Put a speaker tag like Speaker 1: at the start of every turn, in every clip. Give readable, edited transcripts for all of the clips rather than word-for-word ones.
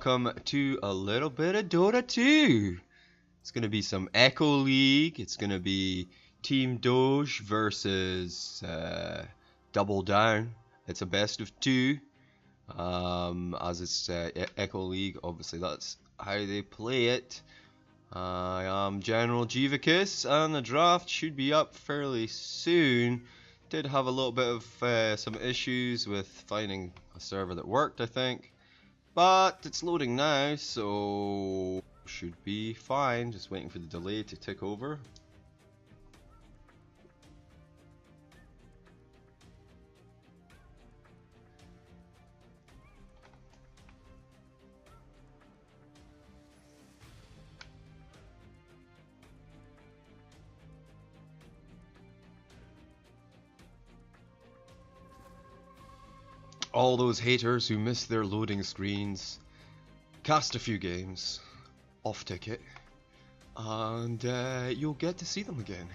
Speaker 1: welcome to a little bit of Dota 2. It's going to be some Echo League. It's going to be Team Doge versus Double Down. It's a best of two. As it's Echo League, obviously that's how they play it. I am General Jivicus, and the draft should be up fairly soon. Did have a little bit of some issues with finding a server that worked, I think. But it's loading now, so should be fine. Just waiting for the delay to tick over. All those haters who miss their loading screens, cast a few games, off ticket, and you'll get to see them again.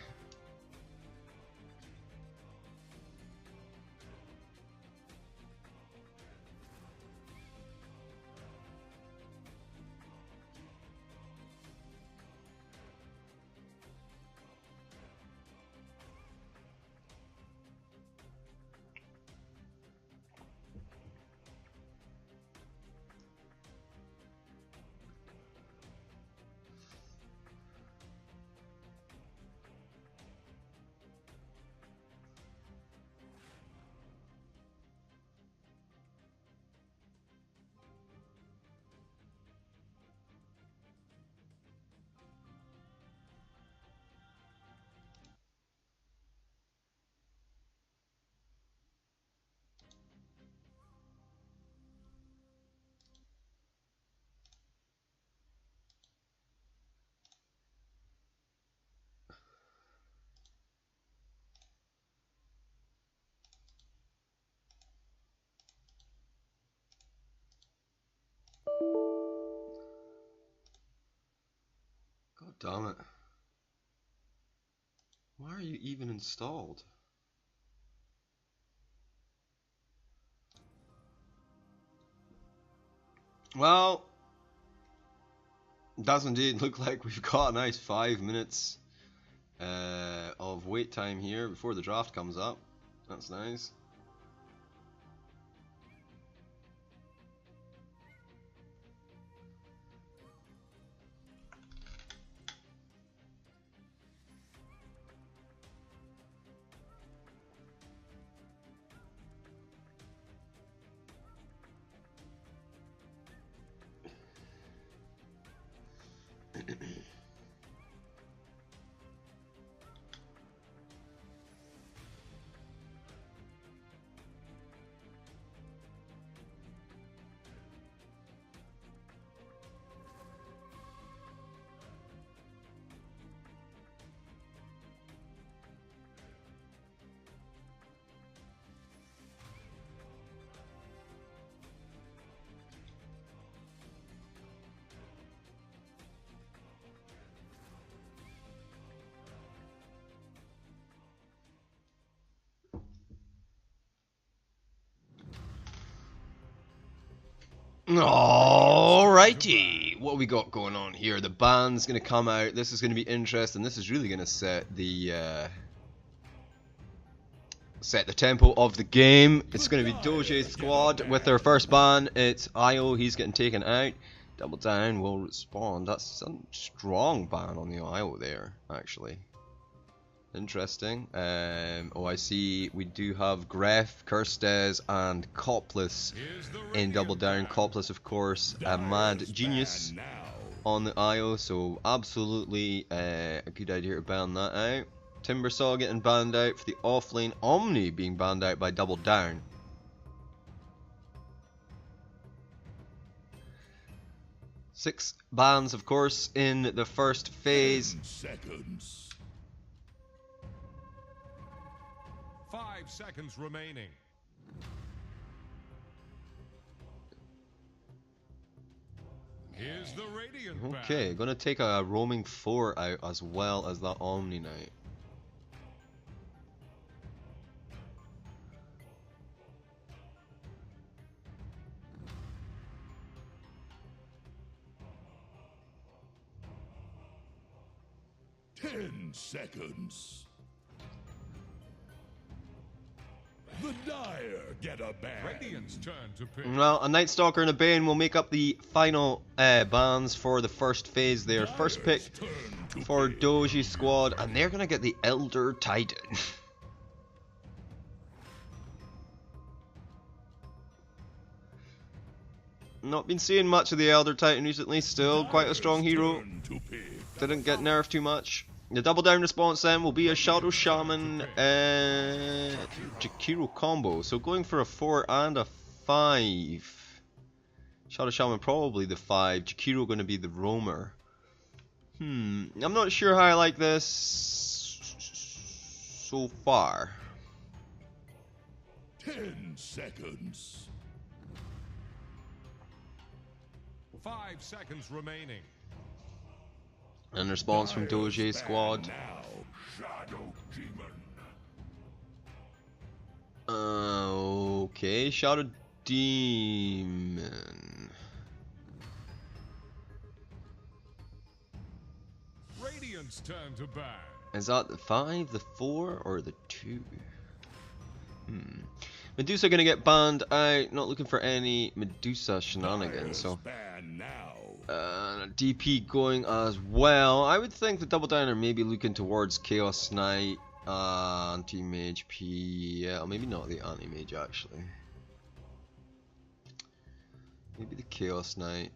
Speaker 1: God damn it. Why are you even installed? Well, does indeed look like we've got a nice 5 minutes of wait time here before the draft comes up. That's nice. Alrighty, what we got going on here? The band's gonna come out. This is gonna be interesting. This is really gonna set the tempo of the game. It's gonna be Doge's squad with their first ban. It's IO. He's getting taken out. Double Down will respond. That's a strong ban on the IO there, actually. Interesting. Oh, I see. We do have Gref, Kirstez, and Copless in Double Down. Copless, of course, a mad genius on the IO, so absolutely a good idea to ban that out. Timbersaw getting banned out for the offlane. Omni being banned out by Double Down. Six bans, of course, in the first phase.
Speaker 2: 10 seconds. 5 seconds remaining. Here's the Radiant
Speaker 1: Okay, gonna take a roaming 4 out as well as that Omni Knight.
Speaker 2: 10 seconds. The Dire get a ban. Radiant's turn to pick.
Speaker 1: Well, a Night Stalker and a Bane will make up the final bans for the first phase there. First pick for Doge squad, and they're gonna get the Elder Titan. Not been seeing much of the Elder Titan recently, still quite a strong hero. Didn't get nerfed too much. The double down response then will be a Shadow Shaman Jakiro combo. So going for a 4 and a 5. Shadow Shaman probably the 5. Jakiro going to be the roamer. I'm not sure how I like this so far.
Speaker 2: 10 seconds. 5 seconds remaining.
Speaker 1: And response from Doge squad.
Speaker 2: Now, Shadow Demon.
Speaker 1: Okay, Shadow Demon.
Speaker 2: Radiant's turn to ban.
Speaker 1: Is that the 5, the 4, or the 2? Medusa gonna get banned out. Not looking for any Medusa shenanigans. So DP going as well. I would think the double down are maybe looking towards Chaos Knight, anti-mage PL. Maybe not the anti-mage actually. Maybe the Chaos Knight.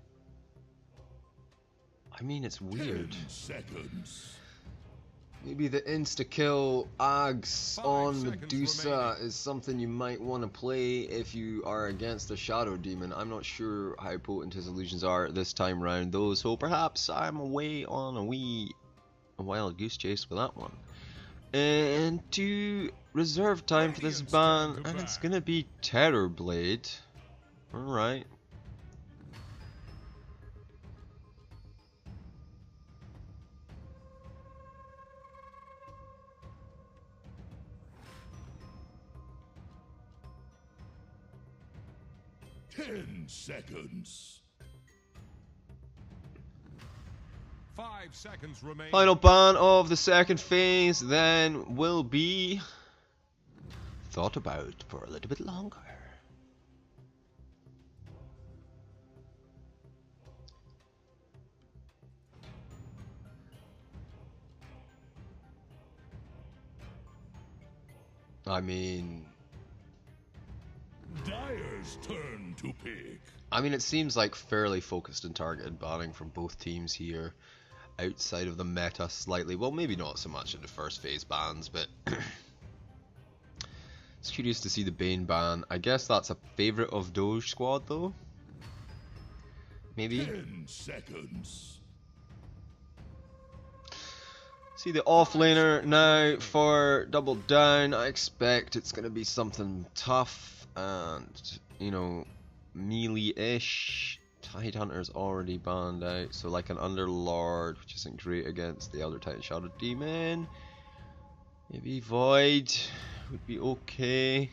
Speaker 1: I mean, it's weird.
Speaker 2: 10 seconds.
Speaker 1: Maybe the insta-kill Ags on Medusa is something you might want to play if you are against a Shadow Demon. I'm not sure how potent his illusions are this time round though, so perhaps I'm away on a wild goose chase with that one. And to reserve time for this ban, and it's gonna be Terrorblade. Alright.
Speaker 2: Seconds. 5 seconds remaining.
Speaker 1: Final ban of the second phase then will be thought about for a little bit longer. I mean,
Speaker 2: Dire's turn to pick.
Speaker 1: I mean, it seems like fairly focused and targeted banning from both teams here, outside of the meta slightly. Well, maybe not so much in the first phase bans, but it's curious to see the Bane ban. I guess that's a favorite of Doge squad though. Maybe.
Speaker 2: 10 seconds.
Speaker 1: See the offlaner now for double down. I expect it's going to be something tough and, you know, melee-ish. Tidehunter's already banned out, so like an Underlord, which isn't great against the Elder Titan Shadow Demon. Maybe Void would be okay.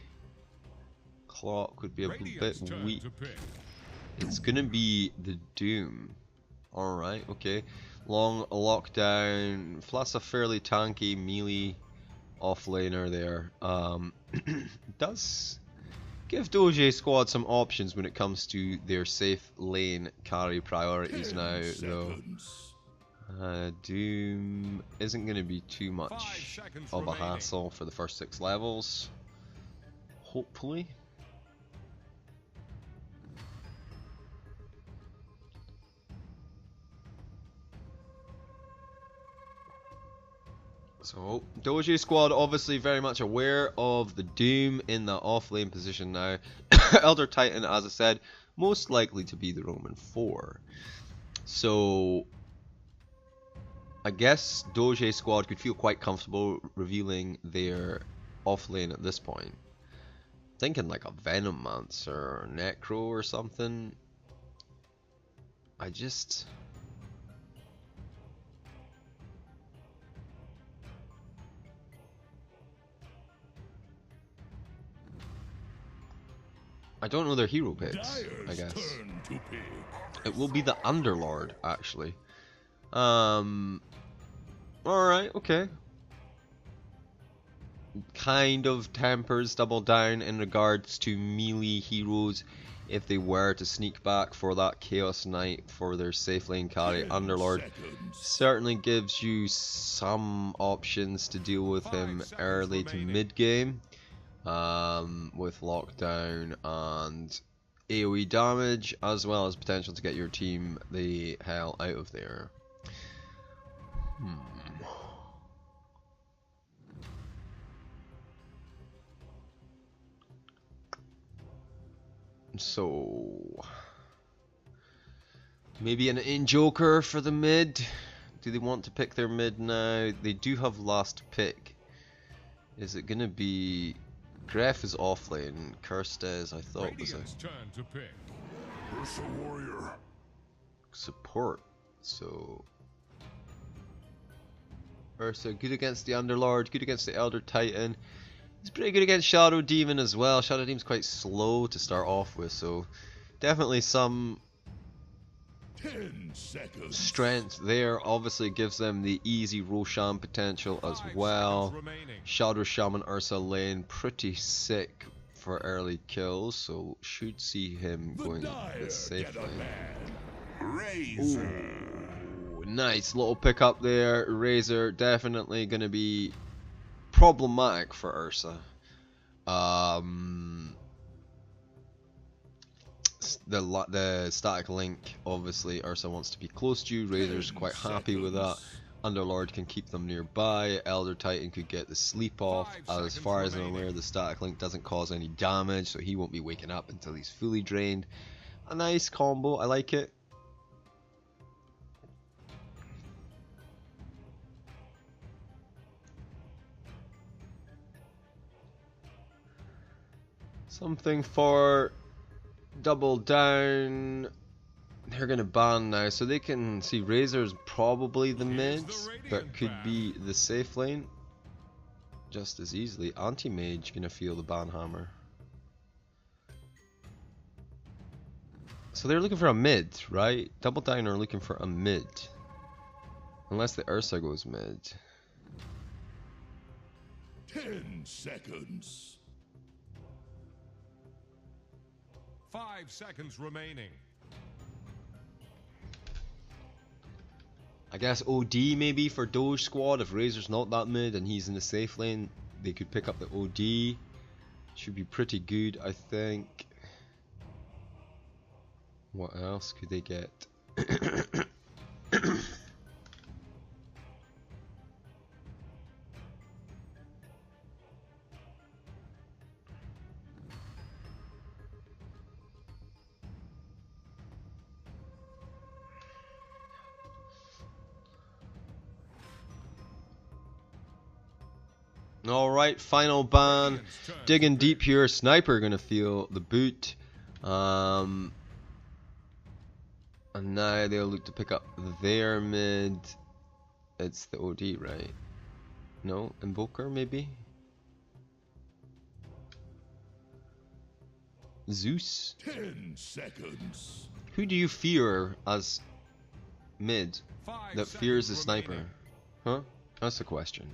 Speaker 1: Clock would be a bit weak. It's gonna be the Doom. Alright, okay. Long lockdown. Plus a fairly tanky melee offlaner there. Does give Doge squad some options when it comes to their safe lane carry priorities now, though. Doom isn't going to be too much of a hassle for the first 6 levels. Hopefully. So, Doge squad obviously very much aware of the Doom in the off-lane position now. Elder Titan, as I said, most likely to be the Roman 4. So, I guess Doge squad could feel quite comfortable revealing their off-lane at this point. Thinking like a Venomancer or Necro or something. I don't know their hero picks, I guess. It will be the Underlord, actually. Alright, okay. Kind of tempers Double Down in regards to melee heroes if they were to sneak back for that Chaos Knight for their safe lane carry. Underlord certainly gives you some options to deal with him early to mid game with lockdown and AoE damage, as well as potential to get your team the hell out of there. So maybe an in-joker for the mid. Do they want to pick their mid now? They do have last pick. Is it gonna be Gref is offlane, Kirstez I thought was a
Speaker 2: warrior.
Speaker 1: Support. So Ursa good against the Underlord, good against the Elder Titan. He's pretty good against Shadow Demon as well. Shadow Demon's quite slow to start off with, so definitely some
Speaker 2: 10 seconds.
Speaker 1: Strength there. Obviously gives them the easy Roshan potential as well. Shadow Shaman Ursa lane, pretty sick for early kills, so should see him going the safe lane. Ooh, nice little pickup there. Razor definitely going to be problematic for Ursa. The static link, obviously Ursa wants to be close to you. Razor's quite happy with that. Underlord can keep them nearby. Elder Titan could get the sleep off. As far as I'm aware, the static link doesn't cause any damage, so he won't be waking up until he's fully drained. A nice combo, I like it. Something for Double Down. They're gonna ban now, so they can see Razor's probably the mids, but could be the safe lane just as easily. Anti-Mage gonna feel the ban hammer. So they're looking for a mid, right? Double Down are looking for a mid. Unless the Ursa goes mid.
Speaker 2: 10 seconds. 5 seconds remaining.
Speaker 1: I guess OD maybe for Doge squad. If Razor's not that mid and he's in the safe lane, they could pick up the OD. Should be pretty good, I think. What else could they get? Alright, final ban. Digging deep here. Sniper gonna feel the boot. And now they'll look to pick up their mid. It's the OD, right? No? Invoker, maybe? Zeus?
Speaker 2: 10 seconds.
Speaker 1: Who do you fear as mid that fears the sniper? Huh? That's the question.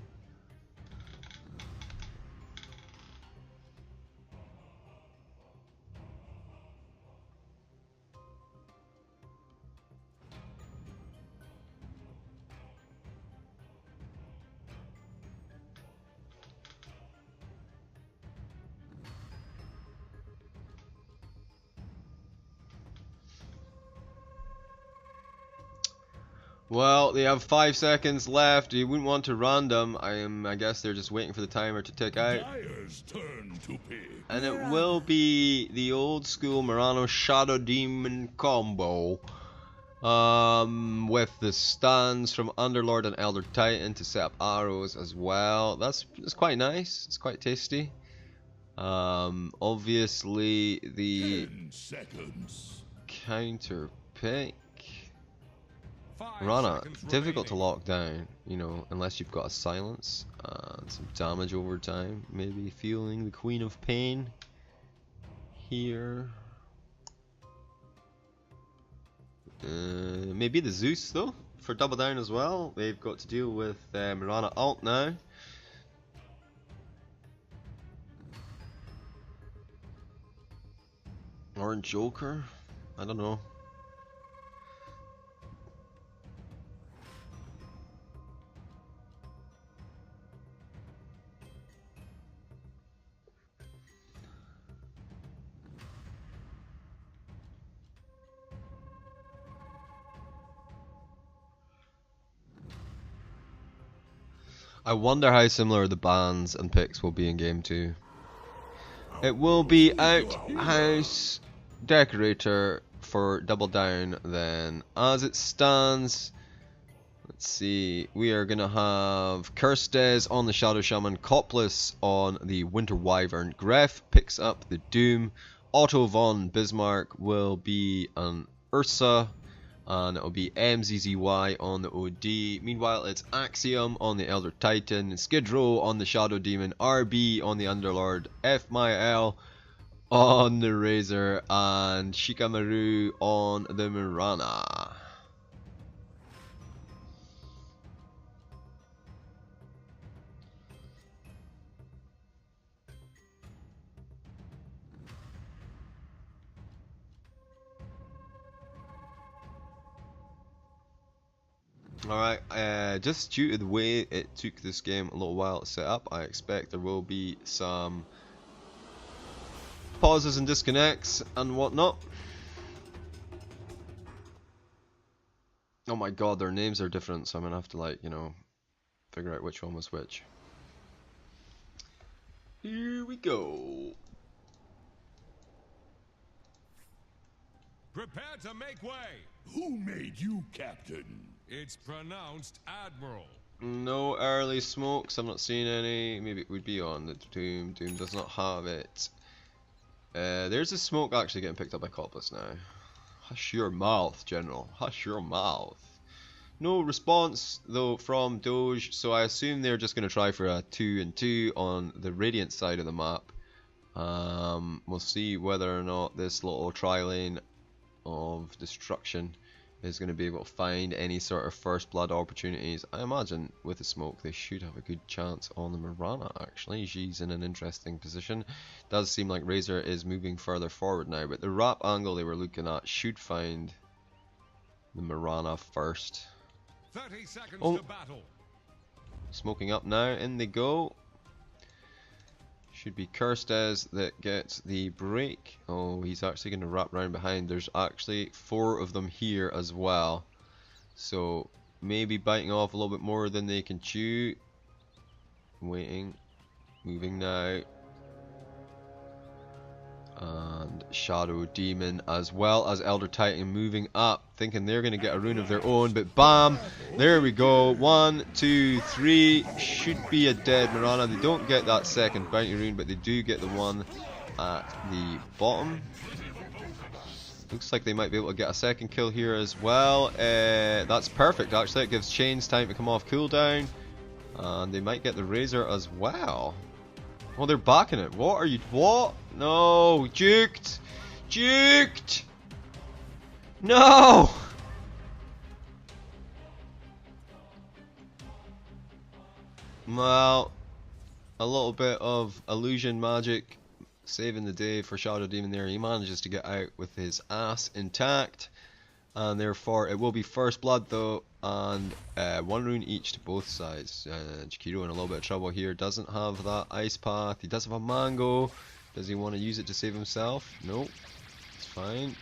Speaker 1: Well, they have 5 seconds left. You wouldn't want to random. I guess they're just waiting for the timer to tick out.
Speaker 2: Turn to pick.
Speaker 1: And it will be the old school Murano Shadow Demon combo. With the stands from Underlord and Elder Titan to set up arrows as well. That's quite nice. It's quite tasty. Obviously the
Speaker 2: 10 seconds.
Speaker 1: counter pick. Rana, difficult to lock down, you know, unless you've got a silence and some damage over time. Maybe feeling the Queen of Pain here. Maybe the Zeus though. for double down as well. They've got to deal with Mirana ult now. Orange Joker? I don't know. I wonder how similar the bans and picks will be in game 2. It will be Outhouse Decorator for double down then. As it stands, let's see, we are going to have Kirstes on the Shadow Shaman, Copless on the Winter Wyvern, Gref picks up the Doom, Otto von Bismarck will be an Ursa, and it'll be MZZY on the OD. Meanwhile, it's Axiom on the Elder Titan, Skid Row on the Shadow Demon, RB on the Underlord, FML on the Razor, and Shikamaru on the Mirana. Alright, just due to the way it took this game a little while to set up, I expect there will be some pauses and disconnects and whatnot. Oh my god, their names are different, so I'm gonna have to, like, you know, figure out which one was which. Here we go.
Speaker 2: Prepare to make way.
Speaker 3: Who made you captain?
Speaker 2: It's pronounced Admiral.
Speaker 1: No early smokes, I'm not seeing any. Maybe it would be on the Doom. Doom does not have it. There's a smoke actually getting picked up by Copless now. Hush your mouth, General. Hush your mouth. No response though from Doge, so I assume they're just going to try for a 2-2 on the Radiant side of the map. We'll see whether or not this little tri-lane of destruction is going to be able to find any sort of first blood opportunities. I imagine with the smoke they should have a good chance on the Mirana actually. She's in an interesting position. Does seem like Razor is moving further forward now, but the wrap angle they were looking at should find the Mirana first.
Speaker 2: 30 seconds
Speaker 1: Oh.
Speaker 2: to battle.
Speaker 1: Smoking up now, in they go. Should be Kirstes that gets the break. Oh, he's actually going to wrap round behind. There's actually 4 of them here as well. So, maybe biting off a little bit more than they can chew. Waiting. Moving now. And Shadow Demon as well as Elder Titan moving up. Thinking they're going to get a rune of their own. But bam! There we go. 1, 2, 3. Should be a dead Mirana. They don't get that second bounty rune, but they do get the one at the bottom. Looks like they might be able to get a second kill here as well. That's perfect actually. It gives Chains time to come off cooldown. And they might get the Razor as well. Oh, they're backing it. What are you... What? No! Juked! Juked! No! Well, a little bit of illusion magic saving the day for Shadow Demon there. He manages to get out with his ass intact. And therefore, it will be first blood though, and 1 rune each to both sides. Jakiro in a little bit of trouble here, doesn't have that ice path. He does have a mango. Does he want to use it to save himself? Nope, it's fine.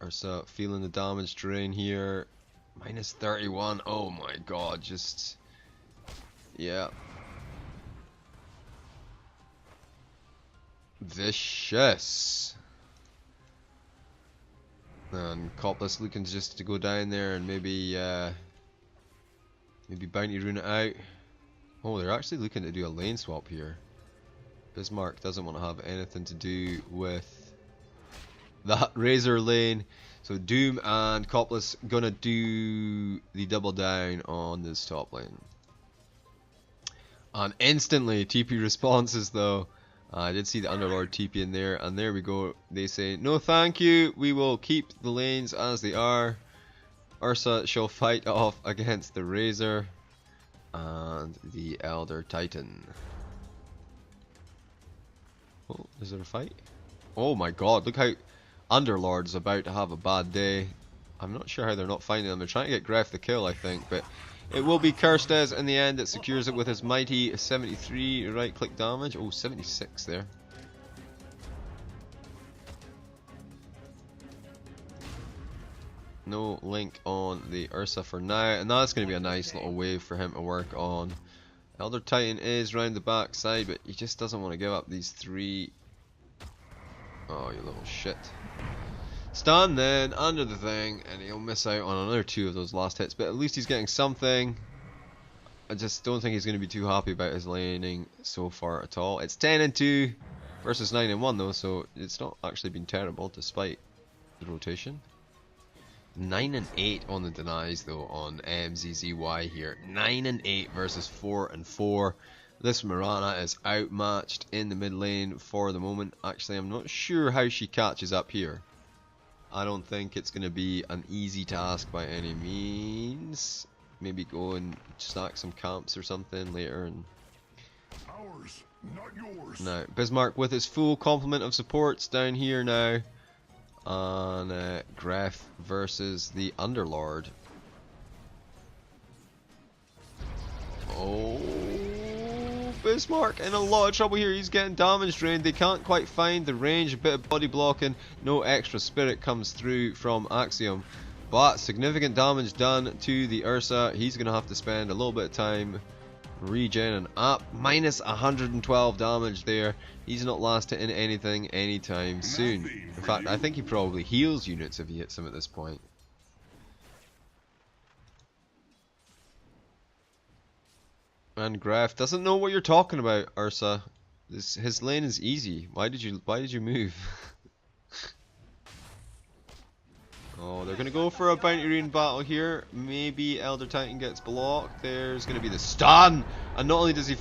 Speaker 1: Ursa feeling the damage drain here. Minus 31, oh my god, just... yeah. Vicious. And Copless looking just to go down there and maybe bounty rune it out. Oh, they're actually looking to do a lane swap here. Bismarck doesn't want to have anything to do with that Razor lane. So Doom and Copless gonna do the double down on this top lane. And instantly TP responses though. I did see the Underlord TP in there, and there we go. They say, no thank you, we will keep the lanes as they are. Ursa shall fight off against the Razor and the Elder Titan. Oh, is there a fight? Oh my god, look how Underlord's about to have a bad day. I'm not sure how they're not finding them. They're trying to get Gref the kill, I think, but it will be Kirstez in the end that secures it with his mighty 73 right click damage. Oh, 76 there. No link on the Ursa for now, and that's going to be a nice little wave for him to work on. Elder Titan is round the back side, but he just doesn't want to give up these 3. Oh, you little shit. Stun then under the thing, and he'll miss out on another 2 of those last hits, but at least he's getting something. I just don't think he's going to be too happy about his laning so far at all. It's 10-2 versus 9-1 though, so it's not actually been terrible despite the rotation. 9-8 on the denies though on MZZY here. 9-8 versus 4-4. This Mirana is outmatched in the mid lane for the moment. Actually, I'm not sure how she catches up here. I don't think it's going to be an easy task by any means. Maybe go and stack some camps or something later. And
Speaker 3: Ours, not yours.
Speaker 1: now, Bismarck with his full complement of supports down here now. On Gref versus the Underlord. Oh, Bismarck in a lot of trouble here. He's getting damage drained. They can't quite find the range. A bit of body blocking. No extra spirit comes through from Axiom. But significant damage done to the Ursa. He's going to have to spend a little bit of time regening up. Minus 112 damage there. He's not last hitting anything anytime soon. In fact, I think he probably heals units if he hits them at this point. And Graf doesn't know what you're talking about, Ursa. His lane is easy. Why did you move? Oh, they're gonna go for a bounty rune battle here. Maybe Elder Titan gets blocked. There's gonna be the stun, and not only does he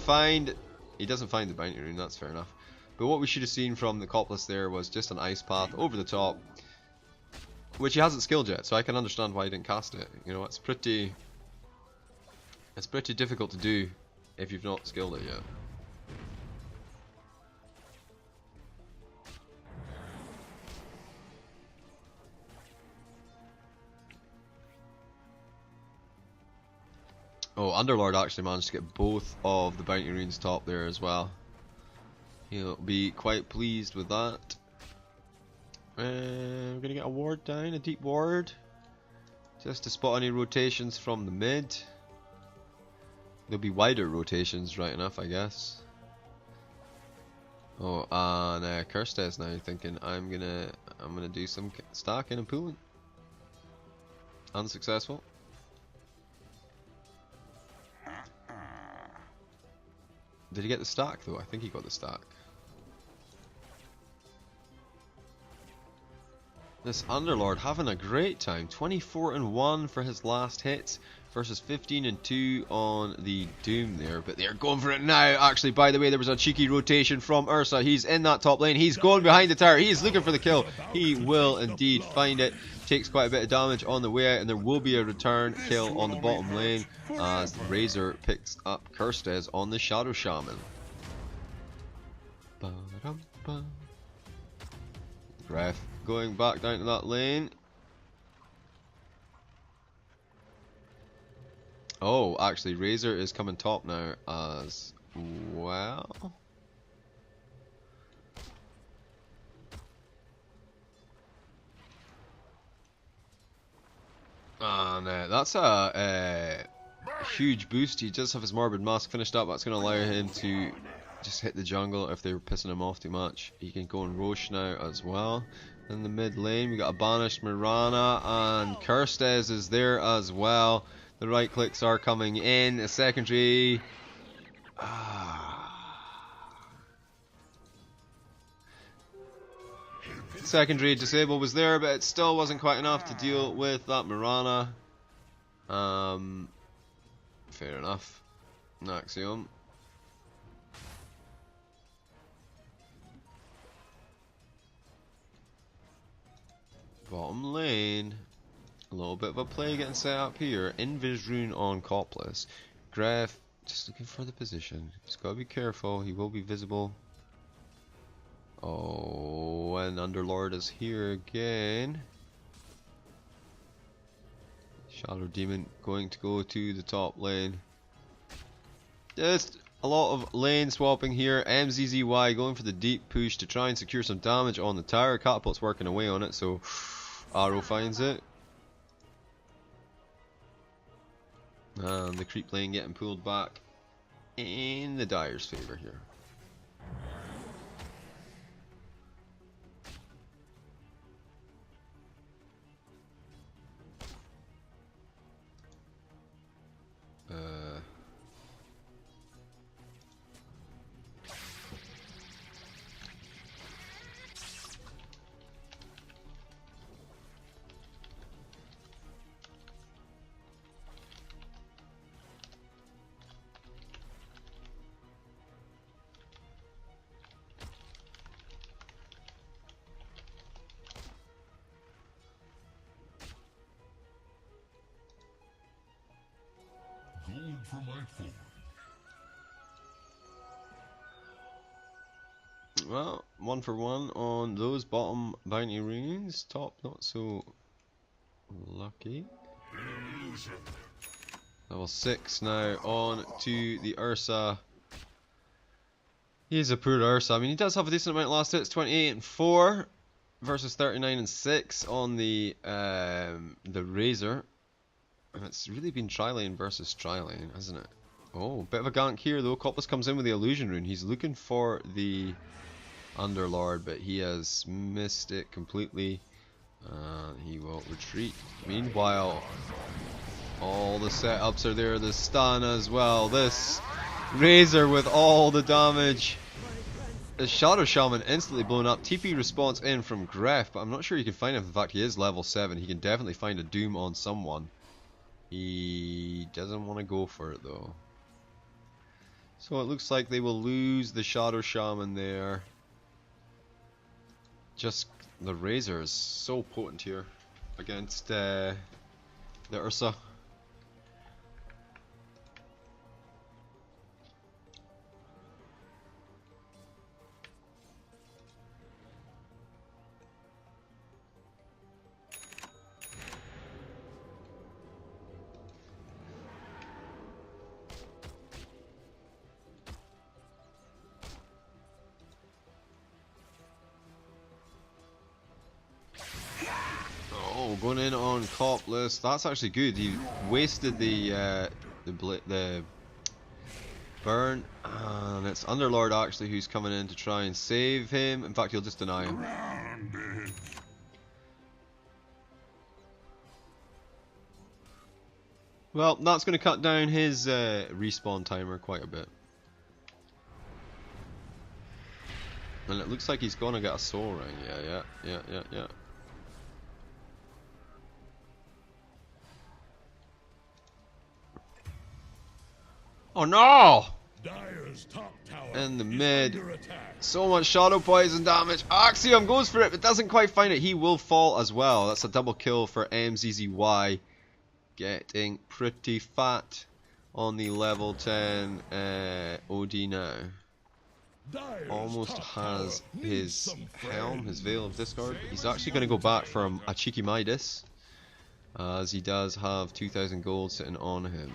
Speaker 1: doesn't find the bounty rune. That's fair enough. But what we should have seen from the Coplas there was just an ice path over the top, which he hasn't skilled yet. So I can understand why he didn't cast it. You know, it's pretty difficult to do if you've not skilled it yet. Oh, Underlord actually managed to get both of the bounty runes top there as well. He'll be quite pleased with that. We're gonna get a ward down, a deep ward, just to spot any rotations from the mid. There'll be wider rotations, right enough, I guess. Oh, and Kirstez now thinking I'm gonna do some stacking and pooling. Unsuccessful. Did he get the stack though? I think he got the stack. This Underlord having a great time. 24-1 for his last hits versus 15-2 on the Doom there. But they're going for it now. Actually, by the way, there was a cheeky rotation from Ursa. He's in that top lane. He's going behind the tower. He's looking for the kill. He will indeed find it. Takes quite a bit of damage on the way out, and there will be a return kill on the bottom lane as Razor picks up Kirstez on the Shadow Shaman. Gref going back down to that lane. Oh, actually, Razor is coming top now as well. And that's a huge boost. He does have his Morbid Mask finished up. That's going to allow him to just hit the jungle if they were pissing him off too much. He can go and Roche now as well. In the mid lane, we got a banished Mirana, and Kirstez is there as well. The right clicks are coming in. A secondary. Secondary disable was there, but it still wasn't quite enough to deal with that Mirana. Fair enough. Axiom. Bottom lane. A little bit of a play getting set up here. Invis rune on Copless. Gref just looking for the position. He's got to be careful. He will be visible. Oh, and Underlord is here again. Shadow Demon going to go to the top lane. Just a lot of lane swapping here. MZZY going for the deep push to try and secure some damage on the tower. Catapult's working away on it, so Arrow finds it. And the creep lane getting pulled back in the Dire's favour here.
Speaker 3: Gold for my forward.
Speaker 1: Well, 1 for 1 on those bottom bounty runes. Top not so lucky. Level 6 now on to the Ursa. He's a poor Ursa. I mean, he does have a decent amount of last hits. 28 and 4 versus 39 and 6 on the Razor. And it's really been tri-lane versus tri-lane, hasn't it? Oh, bit of a gank here though. Copless comes in with the illusion rune. He's looking for the Underlord, but he has missed it completely. He will retreat. Meanwhile, all the setups are there. The stun as well. This Razor with all the damage. The Shadow Shaman instantly blown up. TP response in from Gref, but I'm not sure you can find him. In fact, he is level 7. He can definitely find a Doom on someone. He doesn't want to go for it though. So it looks like they will lose the Shadow Shaman there. Just the Razor is so potent here against the Ursa. Going in on Copless, that's actually good. He wasted the burn, and it's Underlord actually who's coming in to try and save him. In fact, he'll just deny him. Well, that's going to cut down his respawn timer quite a bit. And it looks like he's going to get a soul ring. Yeah. Oh no!
Speaker 2: Dire's top tower
Speaker 1: In the
Speaker 2: is
Speaker 1: mid.
Speaker 2: under attack.
Speaker 1: So much shadow poison damage. Axiom goes for it, but doesn't quite find it. He will fall as well. That's a double kill for MZZY. Getting pretty fat on the level 10 OD now.
Speaker 2: Dire's
Speaker 1: Almost
Speaker 2: top
Speaker 1: has
Speaker 2: tower needs
Speaker 1: his
Speaker 2: some
Speaker 1: helm,
Speaker 2: friends.
Speaker 1: his Veil of Discord. He's actually going to go back from a cheeky Midas, as he does have 2,000 gold sitting on him.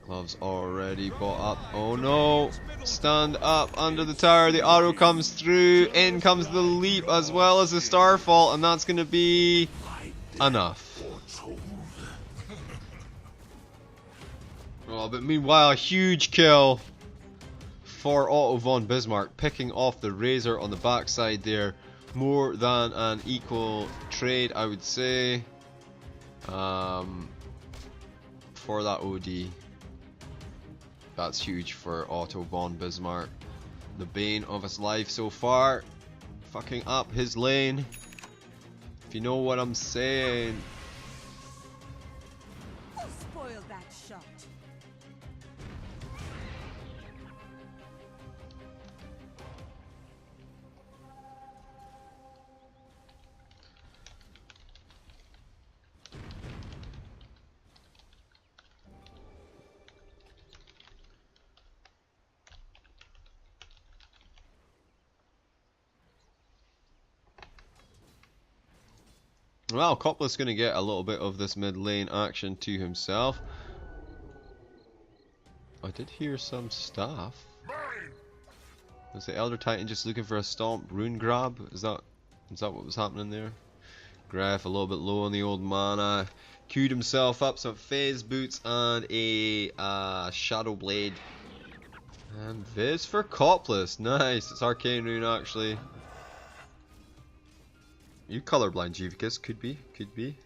Speaker 1: Gloves already bought up. Oh no! Stand up under the tower. The arrow comes through. In comes the leap as well as the starfall, and that's going to be enough. Oh, but meanwhile, a huge kill for Otto von Bismarck, picking off the Razor on the backside there. More than an equal trade, I would say, for that OD. That's huge for Otto von Bismarck. The bane of his life so far. Fucking up his lane. If you know what I'm saying.
Speaker 4: Who spoiled that shot?
Speaker 1: Well, Copla's going to get a little bit of this mid lane action to himself. I did hear some stuff. Was the Elder Titan just looking for a stomp rune grab? Is that what was happening there? Graf a little bit low on the old mana. Queued himself up some phase boots and a shadow blade. And Viz for Copless. Nice. It's arcane rune actually. You colorblind, Jivicus? Could be. Could be.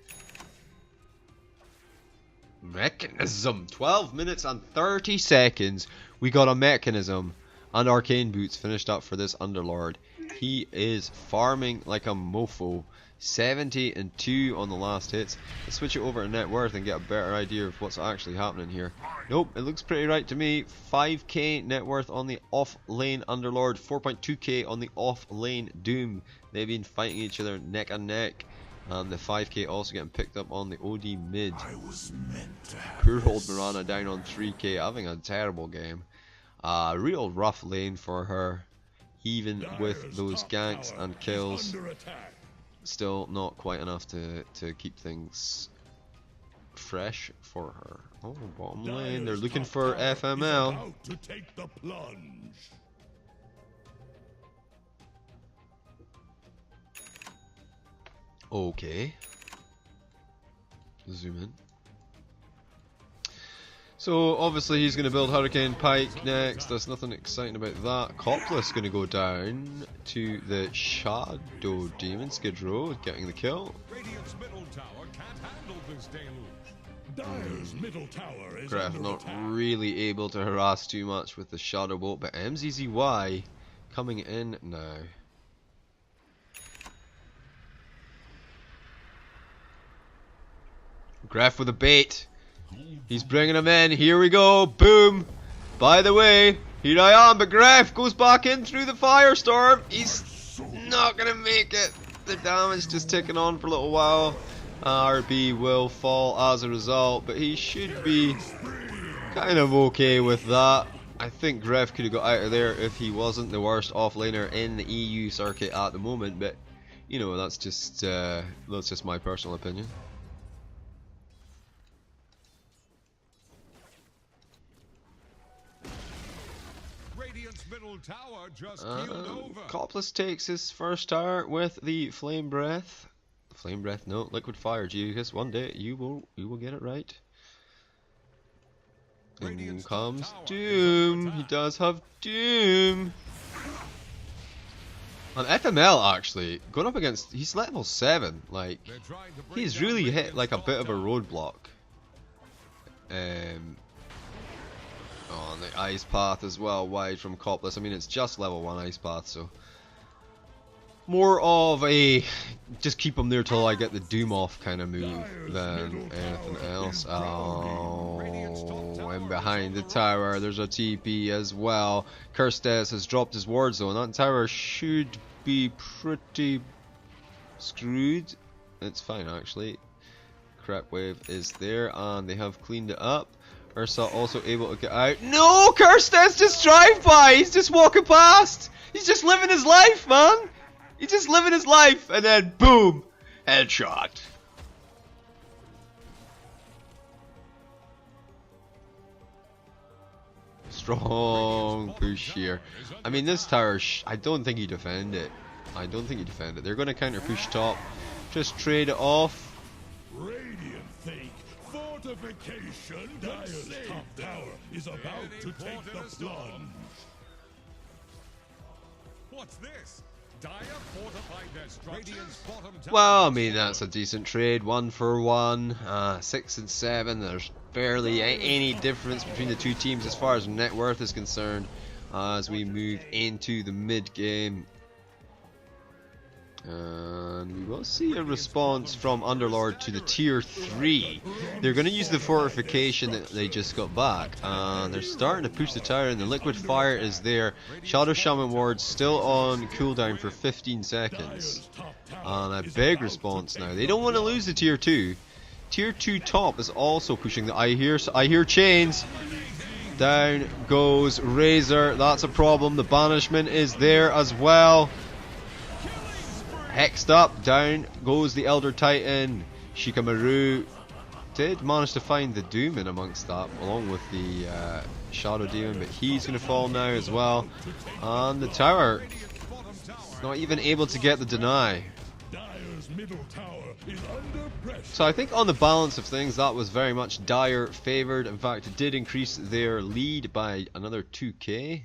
Speaker 1: Mechanism. 12 minutes and 30 seconds. We got a mechanism. And arcane boots finished up for this Underlord. He is farming like a mofo. 70 and 2 on the last hits. Let's switch it over to net worth and get a better idea of what's actually happening here. Nope, it looks pretty right to me. 5k net worth on the off lane Underlord, 4.2k on the off lane Doom. They've been fighting each other neck and neck. And the 5k also getting picked up on the OD mid. Poor old Mirana down on 3k, having a terrible game. Real rough lane for her, even with those ganks and kills. Still not quite enough to keep things fresh for her. Oh, bottom lane, they're looking for FML. Okay. Zoom in. So obviously he's going to build Hurricane Pike next. There's nothing exciting about that. Copless going to go down to the Shadow Demon. Skid Row getting the kill.
Speaker 2: Radiant's middle tower can't handle this deluge. Dire's middle tower is
Speaker 1: Graf not really able to harass too much with the Shadow Bolt, but MZZY coming in now. Graf with a bait. He's bringing him in. Here we go. Boom. By the way, here I am. But Graf goes back in through the firestorm. He's not going to make it. The damage just ticking on for a little while. RB will fall as a result. But he should be kind of okay with that. I think Graf could have got out of there if he wasn't the worst offlaner in the EU circuit at the moment. But, you know, that's just my personal opinion.
Speaker 2: middle tower just keeled over.
Speaker 1: Copless takes his first tower with the Flame Breath. Flame Breath, no, Liquid Fire, Geogus. One day you will get it right. In comes Doom. He does have Doom. On FML actually, going up against, he's level 7, like, he's really hit like a bit of a roadblock. On the Ice Path as well, wide from Copless. I mean, it's just level 1 Ice Path, so more of a just keep him there till I get the Doom off kind of move than anything else. Oh, and behind the tower there's a TP as well. Kirstes has dropped his ward zone. That tower should be pretty screwed. It's fine actually. Crap wave is there and they have cleaned it up. Ursa also able to get out. No! Kirstes just drive by! He's just walking past! He's just living his life, man! He's just living his life, and then boom! Headshot. Strong push here. I mean, this tower, I don't think he defended it. I don't think he defended it. They're going to counter push top. Just trade it off.
Speaker 2: Radiant think fortification. Dire's top tower is about to take the plunge. What's this? Dire fortified their structures. Bottom tower.
Speaker 1: Well, I mean, that's a decent trade. 1 for 1. 6 and 7. There's barely any difference between the two teams as far as net worth is concerned as we move into the mid game. And we will see a response from Underlord to the tier 3. They're going to use the fortification that they just got back. They're starting to push the tower and the Liquid Fire is there. Shadow Shaman Ward still on cooldown for 15 seconds. And a big response now. They don't want to lose the tier 2. Tier 2 top is also pushing the I hear chains. Down goes Razor. That's a problem. The banishment is there as well. hexed up. Down goes the Elder Titan. Shikamaru did manage to find the Doom in amongst that, along with the Shadow Demon, but he's going to fall now as well. And the tower, not even able to get the deny.
Speaker 2: Dire's middle tower is under pressure.
Speaker 1: So I think on the balance of things, that was very much Dire favoured. In fact, it did increase their lead by another 2k.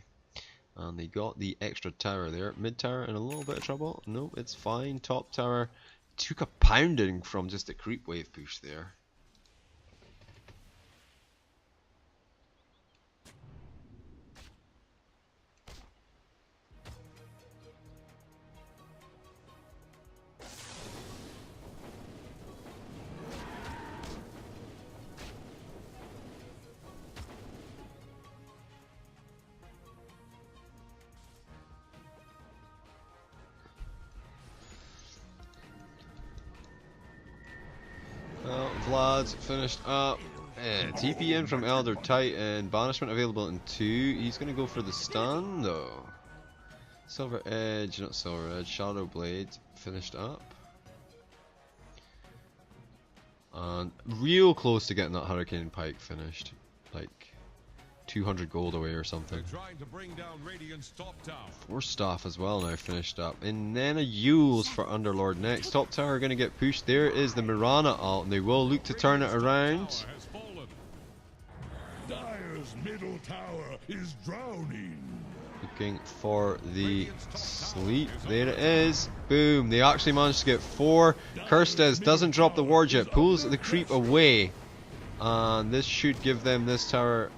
Speaker 1: And they got the extra tower there. Mid tower in a little bit of trouble. No, it's fine. Top tower took a pounding from just a creep wave push there. Well, Vlad's finished up. TP in from Elder Titan. Banishment available in 2. He's going to go for the stun though. Silver Edge, not Silver Edge, Shadow Blade finished up. And real close to getting that Hurricane Pike finished. Like 200 gold away or something.
Speaker 2: Trying to bring down Radiant's top tower.
Speaker 1: 4 staff as well now finished up. And then a Yules for Underlord next. Top tower going to get pushed. There is the Mirana ult, and they will look to turn it around.
Speaker 2: Dire's middle tower is drowning.
Speaker 1: Looking for the sleep. There it is. Boom. They actually managed to get 4. Kirstes doesn't drop the ward yet. Pulls the creep away. And this should give them this tower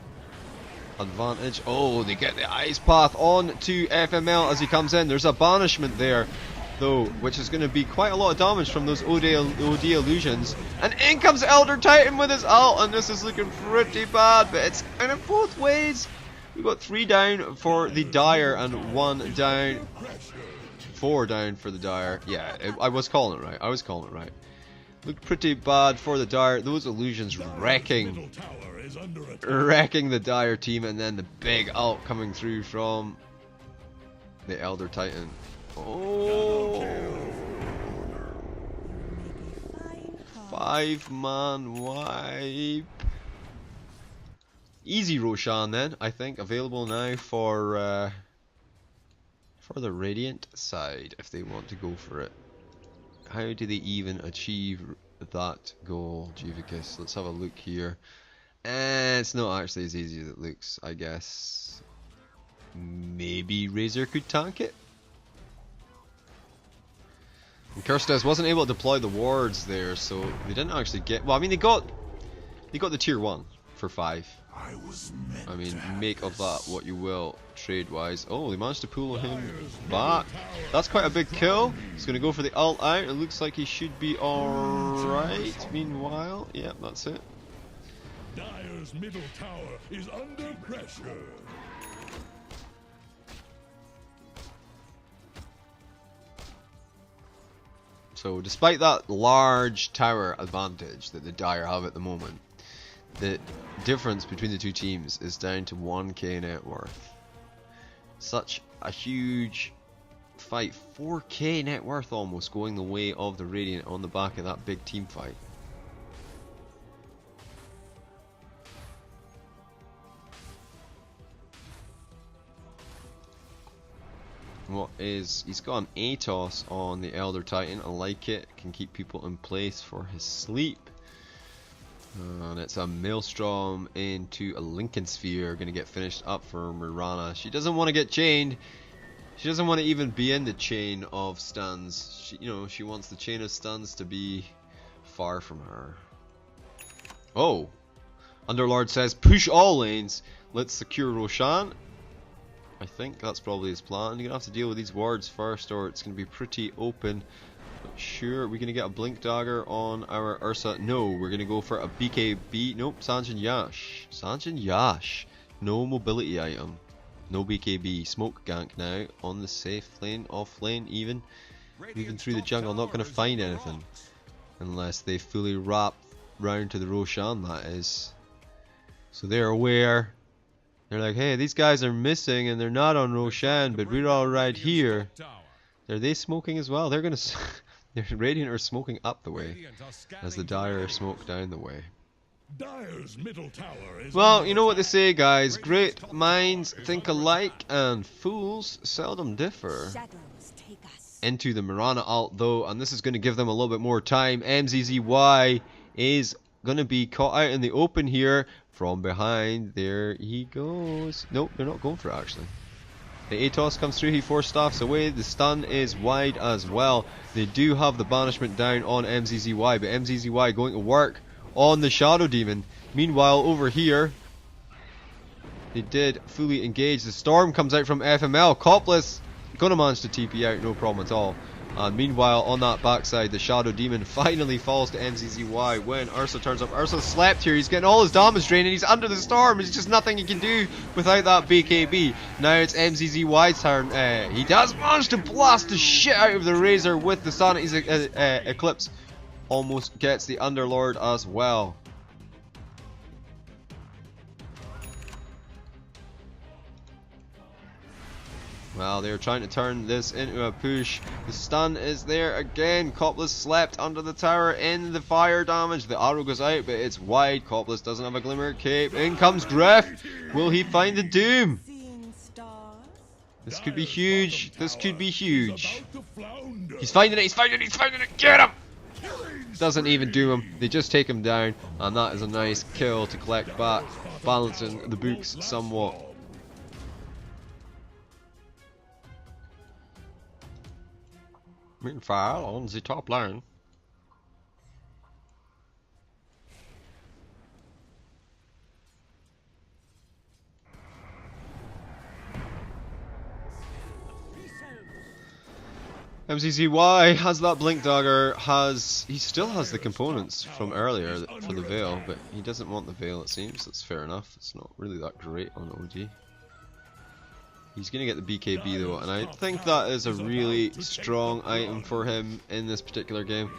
Speaker 1: advantage. Oh, they get the ice path on to FML as he comes in. There's a banishment there though, which is going to be quite a lot of damage from those OD illusions. And in comes Elder Titan with his ult, and this is looking pretty bad, but it's kind of both ways. We've got 3 down for the Dire and 1 down, 4 down for the Dire. Yeah, I was calling it right. I was calling it right. Looked pretty bad for the Dire. Those illusions wrecking the Dire team, and then the big ult coming through from the Elder Titan. Oh, 5-man wipe. Easy Roshan then, I think, available now for the Radiant side if they want to go for it. How do they even achieve that goal, Juvicus? Let's have a look here. It's not actually as easy as it looks, I guess. Maybe Razor could tank it? And Kirstes wasn't able to deploy the wards there, so they didn't actually get... Well, I mean, they got the tier 1 for 5. I mean, make of that what you will, trade-wise. Oh, they managed to pull him back. That's quite a big kill. He's going to go for the ult out. It looks like he should be alright. Meanwhile, yeah, that's it.
Speaker 2: Dire's middle tower is under pressure.
Speaker 1: So, despite that large tower advantage that the Dire have at the moment, the difference between the two teams is down to 1k net worth. Such a huge fight. 4k net worth almost going the way of the Radiant on the back of that big team fight. What is, he's got an Atos on the Elder Titan. I like it. Can keep people in place for his sleep. And it's a Maelstrom into a Lincoln Sphere. Going to get finished up for Mirana. She doesn't want to get chained. She doesn't want to even be in the chain of stuns. She wants the chain of stuns to be far from her. Oh, Underlord says push all lanes. Let's secure Roshan. I think that's probably his plan. You're gonna have to deal with these wards first, or it's gonna be pretty open. Not sure. We're gonna get a blink dagger on our Ursa. No, we're gonna go for a BKB. Nope, Sanjin Yash. Sanjin Yash. No mobility item. No BKB. Smoke gank now on the safe lane, off lane even. Moving through the jungle, not gonna find anything unless they fully wrap round to the Roshan, that is. So they're aware. They're like, hey, these guys are missing and they're not on Roshan, but we're all right here. Are they smoking as well? They're gonna. They're Radiant are smoking up the way as the Dire smoke down the way.
Speaker 2: Dire's middle tower is
Speaker 1: Well,
Speaker 2: under
Speaker 1: you know what they
Speaker 2: attack.
Speaker 1: say, guys. Great minds think alike, and fools seldom differ.
Speaker 4: Shadows take us.
Speaker 1: Into the Mirana ult though, and this is going to give them a little bit more time. MZZY is going to be caught out in the open here from behind. There he goes. Nope, they're not going for it actually. The Atos comes through, he force staffs away. The stun is wide as well. They do have the banishment down on MZZY, but MZZY going to work on the Shadow Demon. Meanwhile, over here, they did fully engage. The Storm comes out from FML. Copless gonna manage to TP out, no problem at all. And meanwhile, on that backside, the Shadow Demon finally falls to MZZY when Ursa turns up. Ursa slept here, he's getting all his damage drained and he's under the Storm. There's just nothing he can do without that BKB. Now it's MZZY's turn. He does manage to blast the shit out of the Razor with the Sanity's Eclipse. Almost gets the Underlord as well. Well, they're trying to turn this into a push. The stun is there again. Copless slept under the tower in the fire damage. The arrow goes out, but it's wide. Copless doesn't have a glimmer cape. In comes Griff. Will he find the doom?
Speaker 4: Seeing stars.
Speaker 1: This could be huge. This could be huge.
Speaker 2: About to flounder.
Speaker 1: He's finding it. He's finding it. He's finding it. Get him! Doesn't even do him. They just take him down, and that is a nice kill to collect back, balancing the books somewhat. Meanwhile, on the top line. MZZY has that blink dagger, he still has the components from earlier for the veil, but he doesn't want the veil it seems. That's fair enough. It's not really that great on OG. He's going to get the BKB though, and I think that is a really strong item for him in this particular game.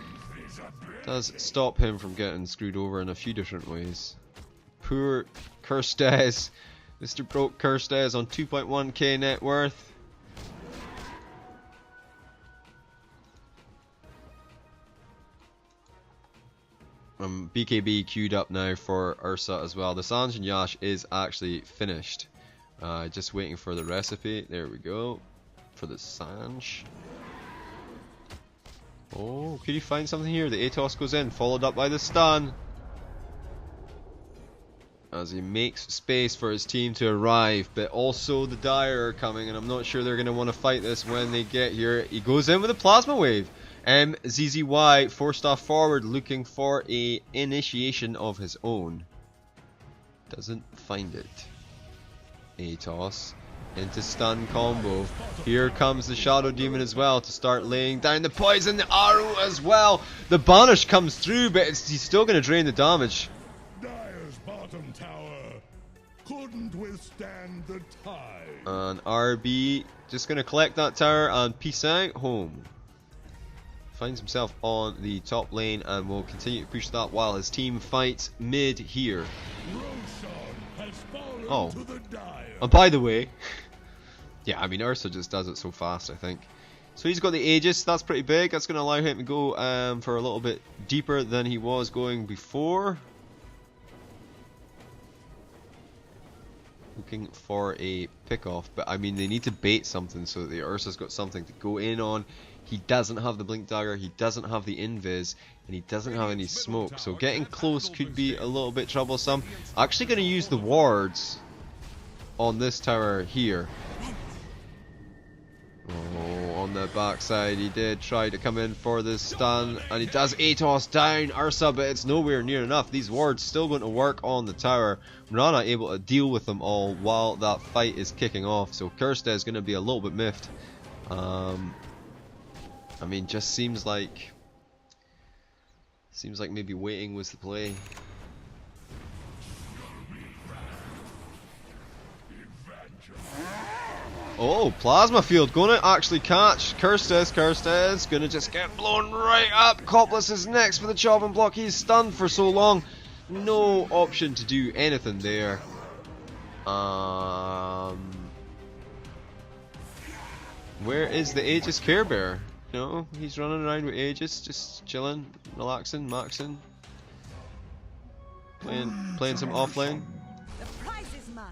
Speaker 1: Does stop him from getting screwed over in a few different ways. Poor Kirstez. Mr. Broke Kirstez on 2.1k net worth. BKB queued up now for Ursa as well. The Sanj and Yash is actually finished. Just waiting for the recipe. There we go. For the Sanj. Oh, could he find something here? The Atos goes in, followed up by the stun. As he makes space for his team to arrive, but also the Dire are coming, and I'm not sure they're going to want to fight this when they get here. He goes in with a Plasma Wave. MZZY 4-star forward looking for a initiation of his own. Doesn't find it. Atos into stun combo. Here comes the Shadow Demon as well to start laying down the poison, the arrow as well. The banish comes through, but he's still going to drain the damage.
Speaker 2: Dire's bottom tower couldn't withstand the tide.
Speaker 1: And RB just going to collect that tower and peace out home. Finds himself on the top lane and will continue to push that while his team fights mid here.
Speaker 2: Roshan has fallen
Speaker 1: Oh.
Speaker 2: to the Dire.
Speaker 1: And by the way, yeah, I mean Ursa just does it so fast, I think. So he's got the Aegis, that's pretty big. That's going to allow him to go for a little bit deeper than he was going before. Looking for a pick-off, but I mean they need to bait something so that the Ursa's got something to go in on. He doesn't have the blink dagger, he doesn't have the invis, and he doesn't have any smoke, so getting close could be a little bit troublesome. Actually going to use the wards on this tower here. Oh, on the backside he did try to come in for the stun, and he does Atos down Ursa, but it's nowhere near enough. These wards still going to work on the tower. Mirana able to deal with them all while that fight is kicking off, so Kirsta is going to be a little bit miffed. I mean, just seems like maybe waiting was the play. Oh, Plasma Field gonna actually catch Kirstez. Kirstez gonna just get blown right up. Copless is next for the chopping block. He's stunned for so long. No option to do anything there. Where is the Aegis Care Bear? No, he's running around with Aegis, just chilling, relaxing, maxing, playing some offlane.
Speaker 4: The prize is mine.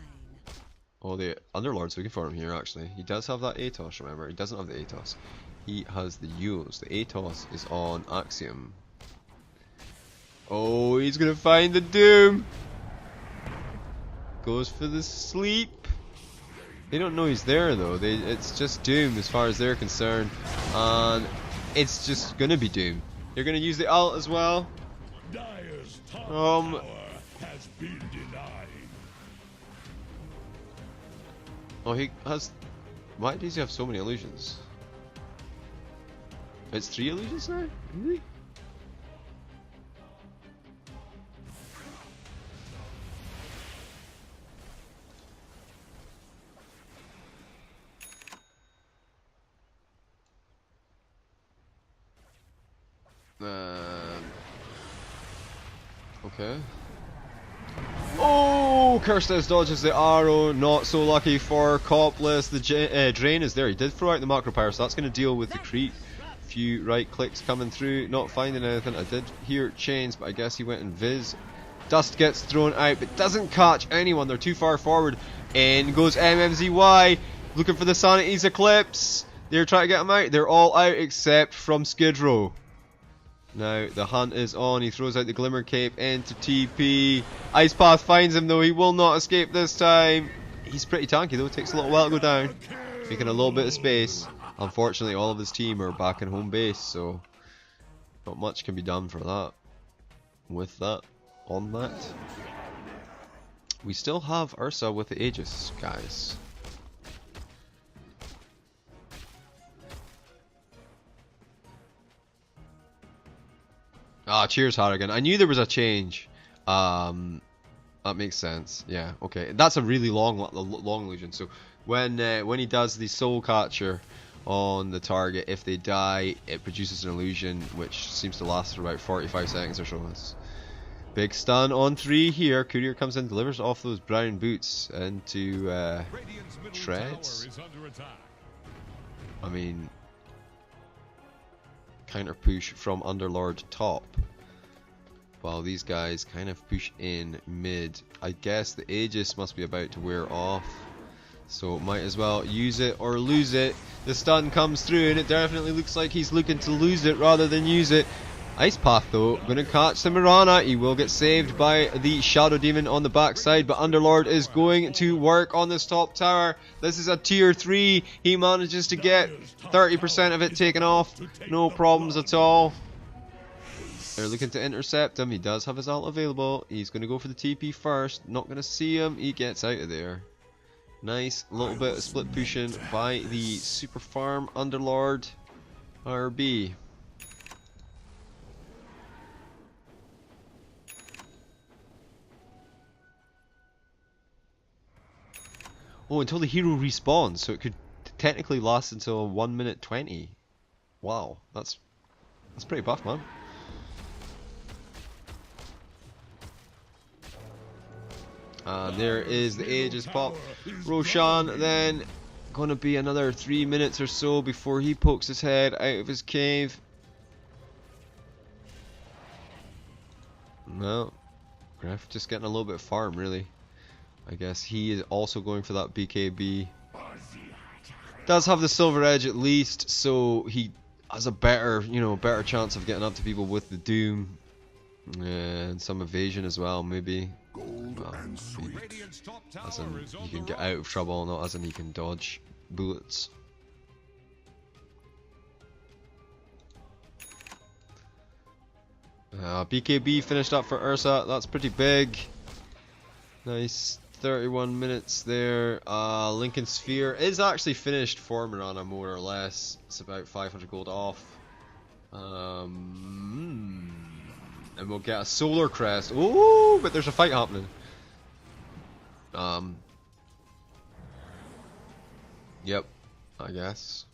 Speaker 1: Oh, the Underlord's looking for him here. Actually, he does have that Atos. Remember, he doesn't have the Atos. He has the Euros. The Atos is on Axiom. Oh, he's gonna find the Doom. Goes for the sleep. They don't know he's there though. It's just Doom as far as they're concerned, and it's just gonna be Doom. They're gonna use the ult as well.
Speaker 2: Dire's top tower has been denied.
Speaker 1: Oh, he has. Why does he have so many illusions? It's 3 illusions now? Really? Okay. Oh, Kirstez dodges the arrow. Not so lucky for Copless. The drain is there. He did throw out the macro power, so that's going to deal with the creep. Few right clicks coming through, not finding anything. I did hear chains, but I guess he went in Viz. Dust gets thrown out, but doesn't catch anyone. They're too far forward. In goes MMZY, looking for the Sanity's Eclipse. They're trying to get him out. They're all out except from Skid Row. Now the hunt is on. He throws out the Glimmer Cape into TP. Ice Path finds him though. He will not escape this time. He's pretty tanky though. It takes a little while to go down, making a little bit of space. Unfortunately, all of his team are back in home base, so not much can be done for that. With that, on that, we still have Ursa with the Aegis, guys. Ah, cheers, Harrigan. I knew there was a change. That makes sense. Yeah, okay. That's a really long illusion. So when he does the Soul Catcher on the target, if they die, it produces an illusion which seems to last for about 45 seconds or so. It's big stun on 3 here. Courier comes in, delivers off those brown boots into Treads. I mean, counter push from Underlord top, while these guys kind of push in mid. I guess the Aegis must be about to wear off, so might as well use it or lose it. The stun comes through and it definitely looks like he's looking to lose it rather than use it. Ice Path though, gonna catch the Mirana. He will get saved by the Shadow Demon on the backside, but Underlord is going to work on this top tower. This is a tier 3. He manages to get 30% of it taken off. No problems at all. They're looking to intercept him. He does have his ult available. He's going to go for the TP first. Not going to see him. He gets out of there. Nice little bit of split pushing by the super farm Underlord RB. Oh, until the hero respawns, so it could technically last until 1 minute 20. Wow, that's pretty buff, man. And there is the Aegis pop. Roshan then gonna be another 3 minutes or so before he pokes his head out of his cave. No, Griff just getting a little bit of farm, really. I guess he is also going for that BKB. Does have the Silver Edge at least, so he has a better, better chance of getting up to people with the Doom and some evasion as well, maybe. As in, he can get out of trouble, not as in he can dodge bullets. BKB finished up for Ursa. That's pretty big. Nice. 31 minutes there. Lincoln Sphere is actually finished for Mirana, more or less. It's about 500 gold off. And we'll get a Solar Crest. Ooh, but there's a fight happening. Yep, I guess.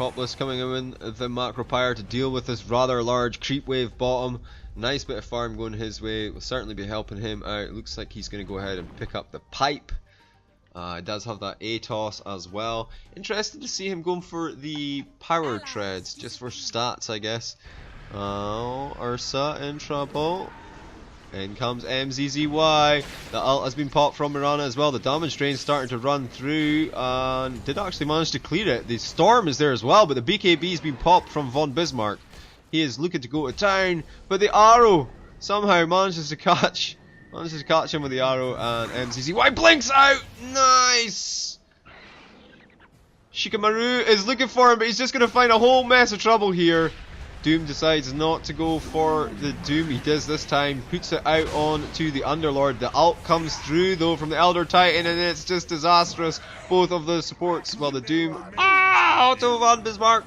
Speaker 1: Copless coming in with the Macro Pyre to deal with this rather large creep wave bottom. Nice bit of farm going his way. Will certainly be helping him out. Looks like he's going to go ahead and pick up the pipe. It does have that ATOS as well. Interested to see him going for the power treads, just for stats, I guess. Oh, Ursa in trouble. In comes MZZY. The ult has been popped from Mirana as well. The damage drain starting to run through, and did actually manage to clear it. The storm is there as well, but the BKB has been popped from Von Bismarck. He is looking to go to town, but the arrow somehow manages to catch him with the arrow, and MZZY blinks out. Nice. Shikamaru is looking for him, but he's just going to find a whole mess of trouble here. Doom decides not to go for the Doom. He does this time, puts it out on to the Underlord. The ult comes through though from the Elder Titan, and it's just disastrous. Both of the supports, well, the Doom, Otto von Bismarck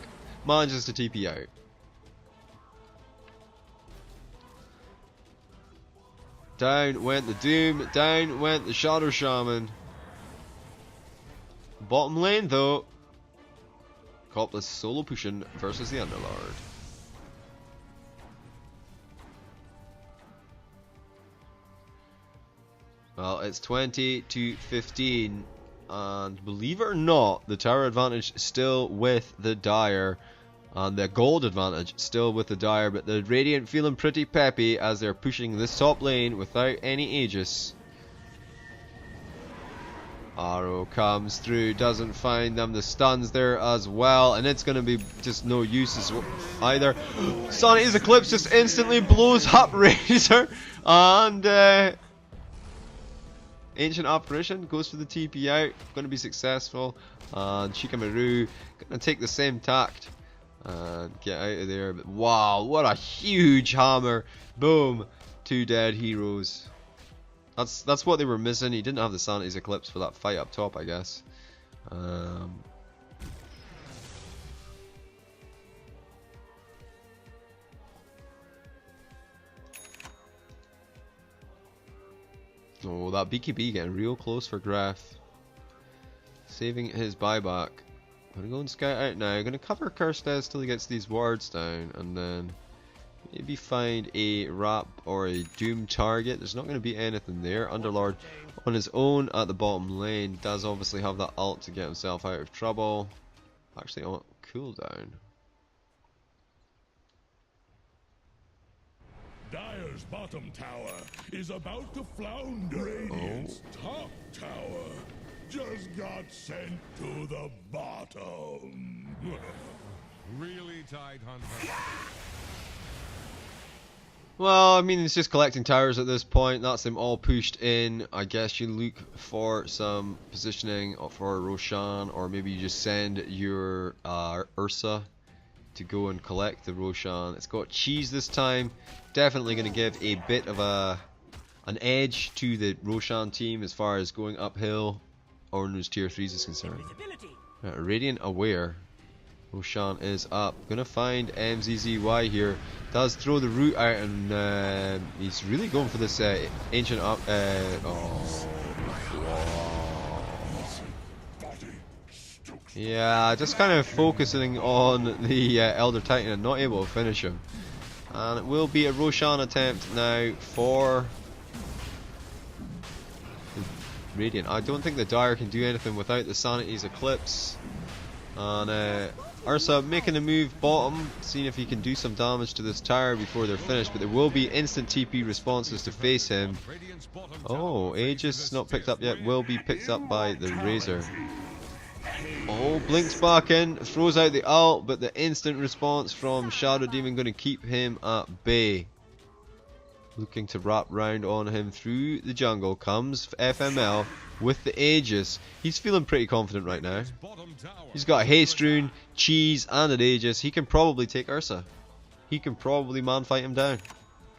Speaker 1: manages to TP out. Down went the Doom, down went the Shadow Shaman. Bottom lane though, Copless solo pushing versus the Underlord. Well, it's 20 to 15, and believe it or not, the tower advantage still with the Dire, and the gold advantage still with the Dire, but the Radiant feeling pretty peppy as they're pushing this top lane without any Aegis. Arrow comes through, doesn't find them, the stun's there as well, and it's going to be just no use either. Sonity's Eclipse just instantly blows up Razor, and Ancient Apparition goes for the TP out, going to be successful, and Shikamaru going to take the same tact and get out of there. But wow, what a huge hammer! Boom, 2 dead heroes. That's what they were missing. He didn't have the Sanity's Eclipse for that fight up top, I guess. Oh, that BKB getting real close for Graf. Saving his buyback. Gonna go and scout out now. Gonna cover Kirstez till he gets these wards down, and then maybe find a Wrap or a Doom target. There's not gonna be anything there. Underlord on his own at the bottom lane does obviously have that ult to get himself out of trouble. Actually on cooldown.
Speaker 2: Dire's bottom tower is about to flounder. Radiant's top tower just got sent to the bottom.
Speaker 3: Really tight, Hunter.
Speaker 1: Well, I mean, it's just collecting towers at this point. That's them all pushed in. I guess you look for some positioning for Roshan, or maybe you just send your Ursa to go and collect the Roshan. It's got cheese this time. Definitely going to give a bit of an edge to the Roshan team as far as going uphill or in those tier 3s is concerned. Radiant aware. Roshan is up. Gonna find MZZY here. Does throw the root out, and he's really going for this ancient up. Yeah, just kind of focusing on the Elder Titan and not able to finish him. And it will be a Roshan attempt now for Radiant. I don't think the Dire can do anything without the Sanity's Eclipse. And Ursa making a move bottom, seeing if he can do some damage to this tower before they're finished, but there will be instant TP responses to face him. Oh, Aegis not picked up yet, will be picked up by the Razor. Oh, blinks back in, throws out the ult, but the instant response from Shadow Demon going to keep him at bay. Looking to wrap round on him through the jungle comes FML with the Aegis. He's feeling pretty confident right now. He's got a Haste Rune, Cheese, and an Aegis. He can probably take Ursa. He can probably man fight him down.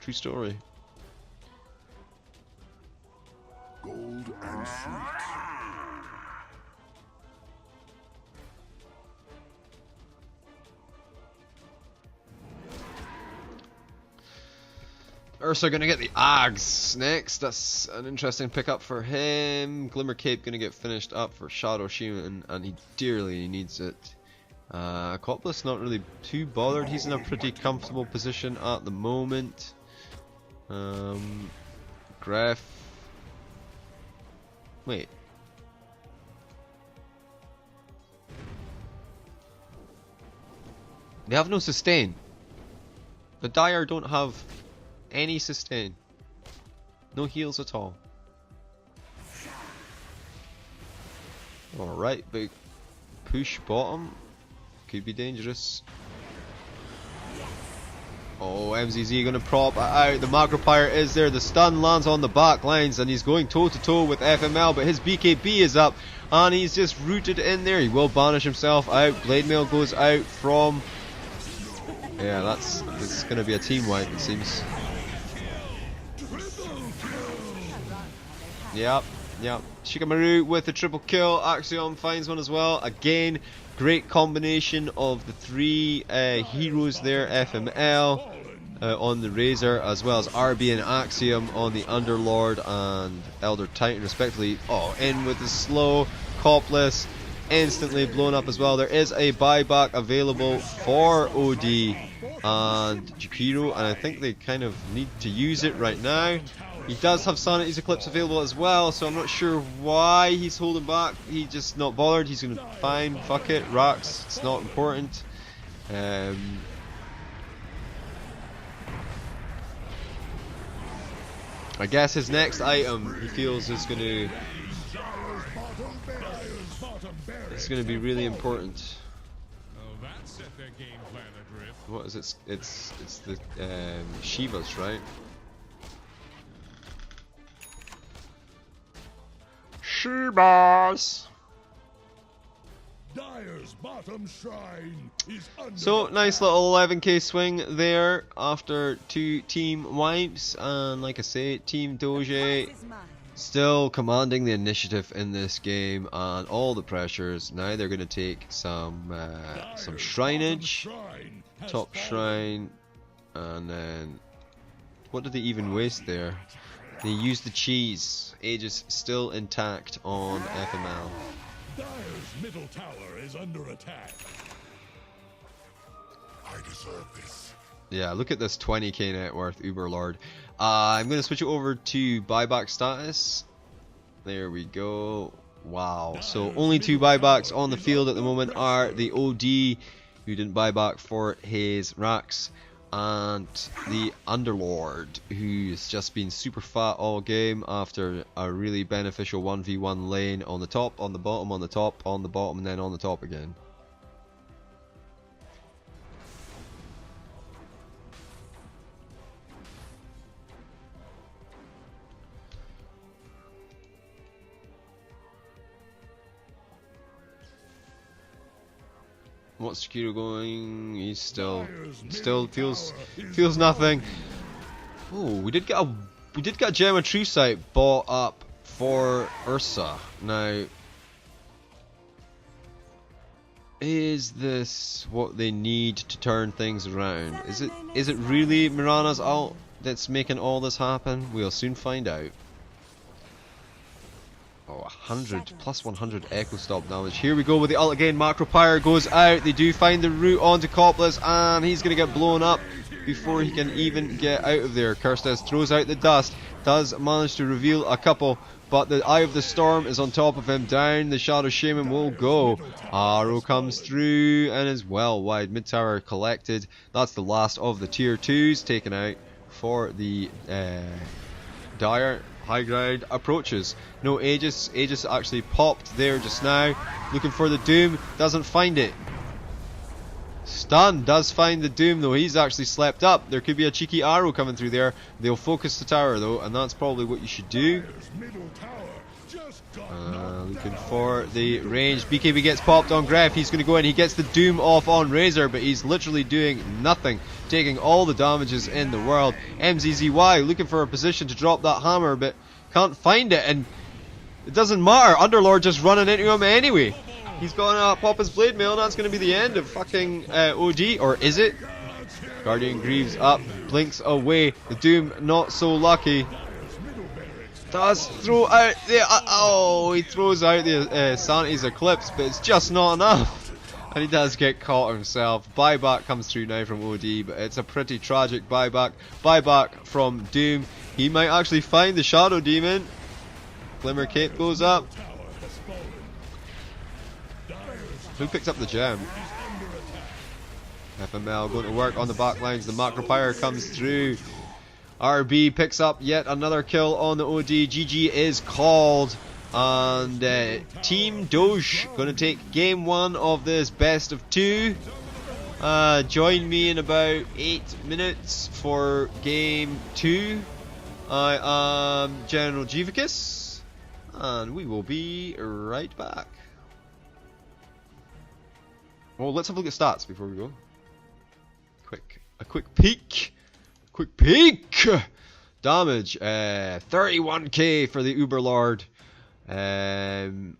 Speaker 1: True story.
Speaker 2: Gold and sweet.
Speaker 1: Ursa gonna get the Ags next. That's an interesting pickup for him. Glimmer Cape gonna get finished up for Shadow Shaman, and he dearly needs it. Copless not really too bothered. He's in a pretty comfortable position at the moment. Gref. Wait. They have no sustain. The Dire don't have any sustain. No heals at all. Alright, big push bottom. Could be dangerous. Oh, MZZ gonna prop out. The macro pyre is there. The stun lands on the back lines and he's going toe to toe with FML, but his BKB is up and he's just rooted in there. He will banish himself out. Blade Mail goes out from... Yeah, that's gonna be a team wipe, it seems. Yep. Shikamaru with the triple kill. Axiom finds one as well. Again, great combination of the three heroes there. FML on the Razor, as well as RB and Axiom on the Underlord and Elder Titan respectively. Oh, in with the slow. Copless instantly blown up as well. There is a buyback available for OD and Jakiro, and I think they kind of need to use it right now. He does have Sanity's Eclipse available as well, so I'm not sure why he's holding back. He's just not bothered. He's going to fine, fuck it, Rax, it's not important. I guess his next item he feels is going to... It's going to be really important. What is it? It's the Shivas, right? Shivas.
Speaker 2: Dire's bottom shrine is under
Speaker 1: So nice little 11k swing there after 2 team wipes, and like I say, Team Doge
Speaker 4: Is mine.
Speaker 1: still commanding the initiative in this game and all the pressures. Now they're going to take some shrineage, top shrine, and then what did they even waste there? They used the cheese. Aegis still intact on FML.
Speaker 2: Dire's middle tower is under attack. I deserve this.
Speaker 1: Yeah, look at this 20k net worth Uberlord. I'm going to switch it over to buyback status. There we go. Wow. So only 2 buybacks on the field at the moment are the OD, who didn't buy back for his Rax, and the Underlord, who's just been super fat all game after a really beneficial 1v1 lane on the top, on the bottom, on the top, on the bottom, and then on the top again. What's Kiro going? He's still feels nothing. Oh, we did get a gem of True Sight bought up for Ursa. Now, is this what they need to turn things around? Is it really Mirana's ult that's making all this happen? We'll soon find out. Oh, 100 plus 100 echo stop damage. Here we go with the ult again. Macro Pyre goes out. They do find the route onto Copless, and he's going to get blown up before he can even get out of there. Kirstes throws out the dust, does manage to reveal a couple, but the Eye of the Storm is on top of him. Down the Shadow Shaman will go. Arrow comes through and is well wide. Mid tower collected. That's the last of the tier 2s taken out for the Dire. High ground approaches. No Aegis. Aegis actually popped there just now. Looking for the Doom. Doesn't find it. Stun does find the Doom though. He's actually slept up. There could be a cheeky arrow coming through there. They'll focus the tower though, and that's probably what you should do. Looking for the range. BKB gets popped on Gref. He's going to go in. He gets the Doom off on Razor, but he's literally doing nothing, taking all the damages in the world. MZZY looking for a position to drop that hammer, but can't find it, and it doesn't matter. Underlord just running into him anyway. He's going to pop his Blade Mail, and that's going to be the end of fucking OD, or is it? Guardian Greaves up, blinks away. The Doom not so lucky. Does throw out the he throws out the Sanity's Eclipse, but it's just not enough. And he does get caught himself. Buyback comes through now from OD, but it's a pretty tragic buyback. Buyback from Doom. He might actually find the Shadow Demon. Glimmer Cape goes up. Who picks up the gem? FML going to work on the back lines. The Macro Pyre comes through. RB picks up yet another kill on the OD. GG is called. And Team Doge going to take game 1 of this best of 2. Join me in about 8 minutes for game 2. I am General Jivicus, and we will be right back. Well, let's have a look at stats before we go. A quick peek. Damage, 31k for the Uberlord. And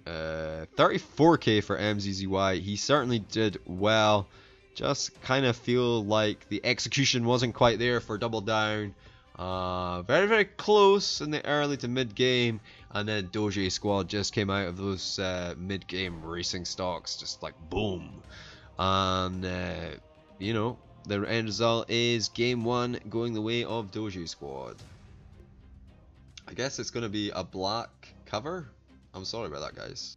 Speaker 1: 34k for MZZY. He certainly did well. Just kind of feel like the execution wasn't quite there for Double Down. Very, very close in the early to mid game, and then Doge squad just came out of those mid game racing stocks, just like boom. And you know, the end result is game 1 going the way of Doge squad. I guess it's going to be a black cover. I'm sorry about that, guys.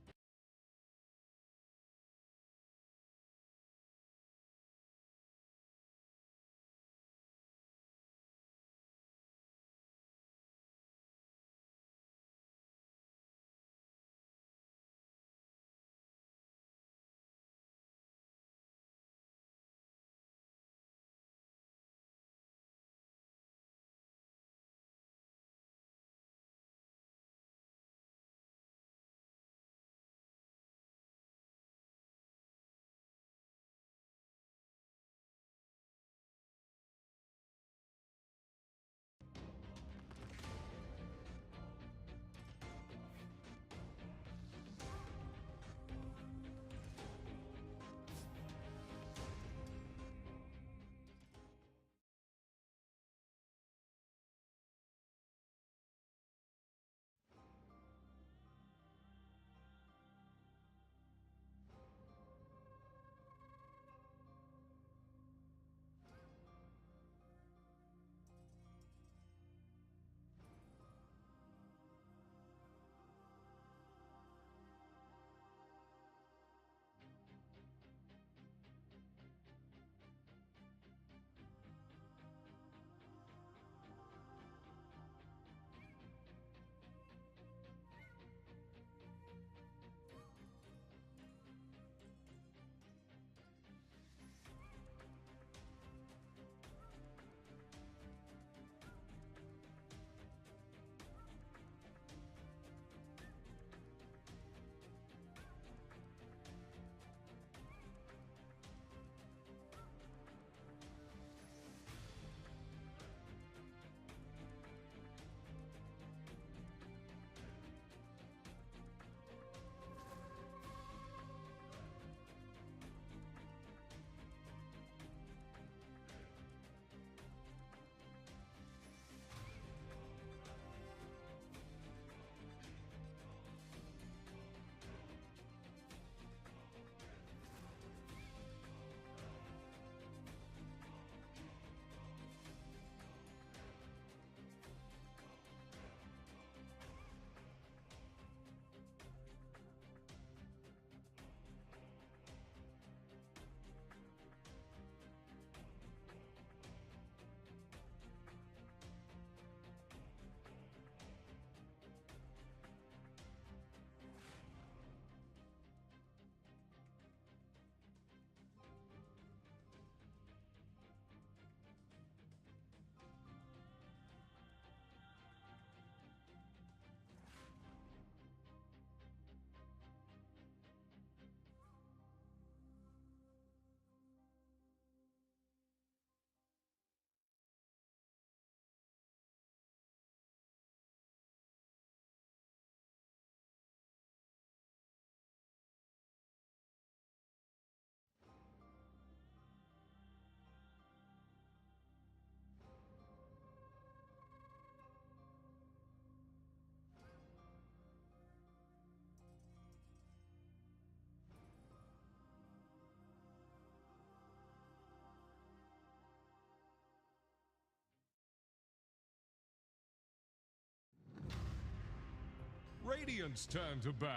Speaker 3: Radiant's turn to ban.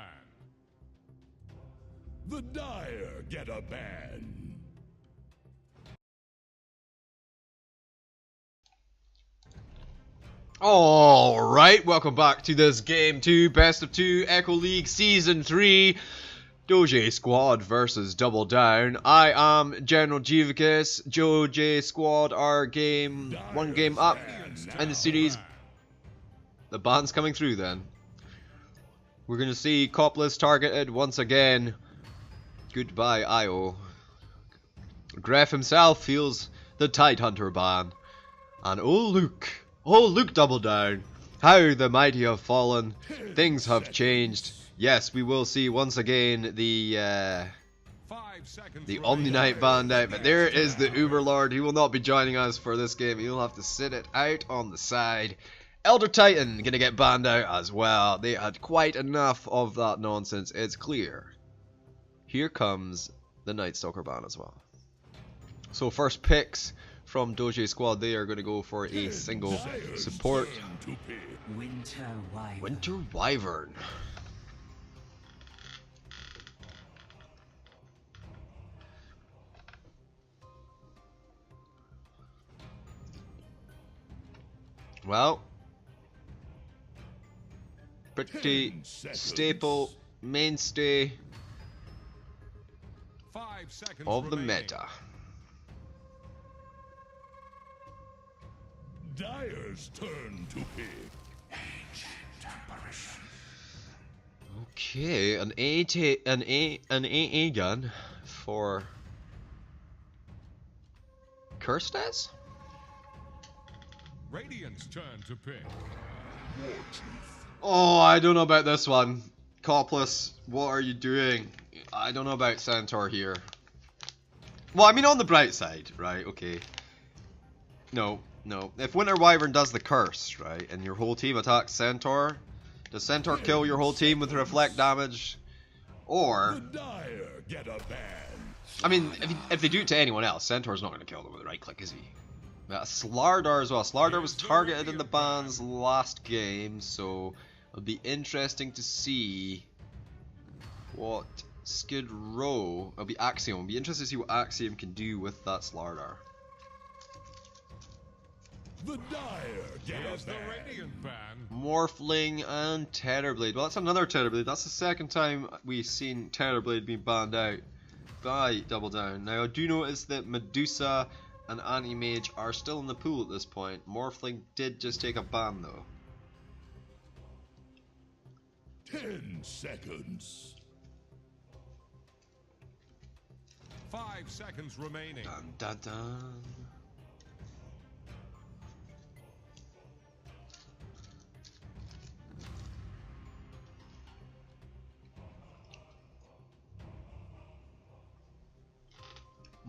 Speaker 2: The Dire get a ban.
Speaker 1: Alright, welcome back to this Game 2 Best of 2 Echo League Season 3 Doge Squad versus Double Down. I am General Jivicus. Doge Squad are one game up in the series. The ban's coming through then. We're going to see Copless targeted once again. Goodbye, Io. Gref himself feels the Tidehunter ban. And oh look, Double Down. How the mighty have fallen. Things have changed. Yes, we will see once again the Omni Knight banned out. But there is the Uber Lord. He will not be joining us for this game. He'll have to sit it out on the side. Elder Titan gonna get banned out as well. They had quite enough of that nonsense. It's clear. Here comes the Night Stalker ban as well. So first picks from Doge Squad, they are going to go for a single support. Winter Wyvern. Well, pretty staple mainstay of the meta.
Speaker 2: Dire's turn to pick.
Speaker 1: Okay, an AA gun for Kirstes?
Speaker 3: Radiant's turn to pick.
Speaker 1: Oh, I don't know about this one. Copless, what are you doing? I don't know about Centaur here. Well, I mean on the bright side, right? Okay. No. If Winter Wyvern does the curse, right, and your whole team attacks Centaur, does Centaur kill your whole team with reflect damage? Or,
Speaker 2: The Dire get a ban.
Speaker 1: I mean, if they do it to anyone else, Centaur's not going to kill them with a right click, is he? Slardar as well. Slardar was targeted in the bans last game, so it'll be interesting to see what Skid Row, it'll be Axiom, it'll be interesting to see what Axiom can do with that Slardar.
Speaker 2: The Dire get
Speaker 3: Here's
Speaker 2: a
Speaker 3: the
Speaker 2: ban.
Speaker 3: Radiant ban.
Speaker 1: Morphling and Terrorblade. Well, that's another Terrorblade. That's the second time we've seen Terrorblade being banned out by Double Down. Now, I do notice that Medusa and Anti-Mage are still in the pool at this point. Morphling did just take a ban, though.
Speaker 2: 10 seconds.
Speaker 3: 5 seconds remaining.
Speaker 1: Dun dun dun.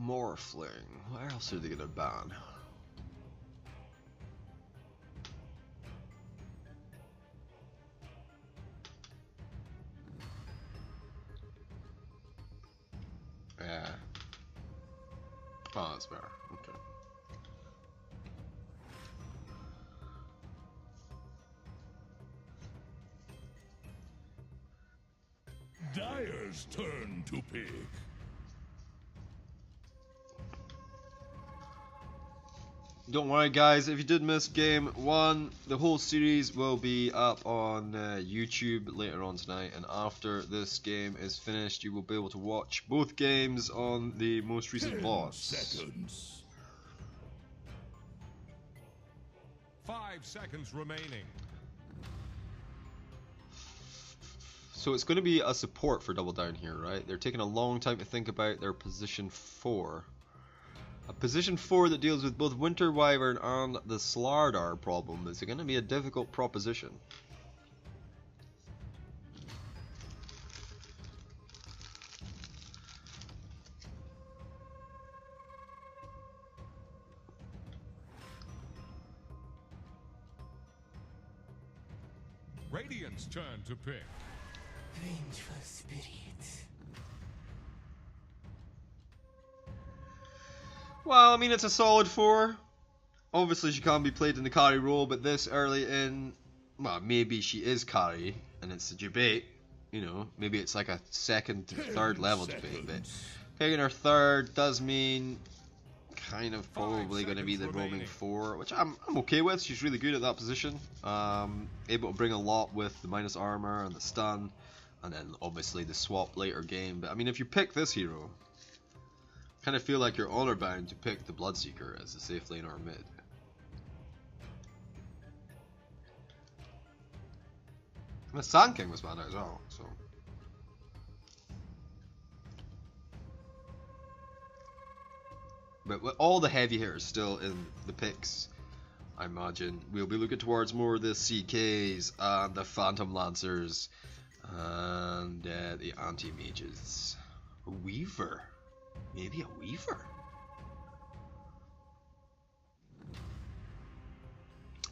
Speaker 1: Morphling. Where else are they gonna ban? Yeah. Oh, that's better. Okay.
Speaker 2: Dire's turn to pick.
Speaker 1: Don't worry guys, if you did miss game 1, the whole series will be up on YouTube later on tonight, and after this game is finished you will be able to watch both games on the most recent
Speaker 2: 10
Speaker 1: VODs.
Speaker 2: seconds.
Speaker 3: 5 seconds remaining.
Speaker 1: So it's going to be a support for Double Down here, right? They're taking a long time to think about their position 4. A position 4 that deals with both Winter Wyvern and the Slardar problem is going to be a difficult proposition.
Speaker 3: Radiant's turn to pick.
Speaker 4: Vengeful spirits.
Speaker 1: Well, I mean, it's a solid 4. Obviously, she can't be played in the carry role, but this early in... Well, maybe she is carry and it's a debate. You know, maybe it's like a second, third level debate, but picking our third does mean kind of probably going to be the roaming 4, which I'm okay with. She's really good at that position. Able to bring a lot with the minus armor and the stun, and then obviously the swap later game. But I mean, if you pick this hero, I kind of feel like you're honor bound to pick the Bloodseeker as a safe lane or mid. And the Sand King was banned out as well, so. But with all the heavy hitters still in the picks, I imagine we'll be looking towards more of the CKs and the Phantom Lancers and the Anti-Mages. A Weaver. Maybe a Weaver.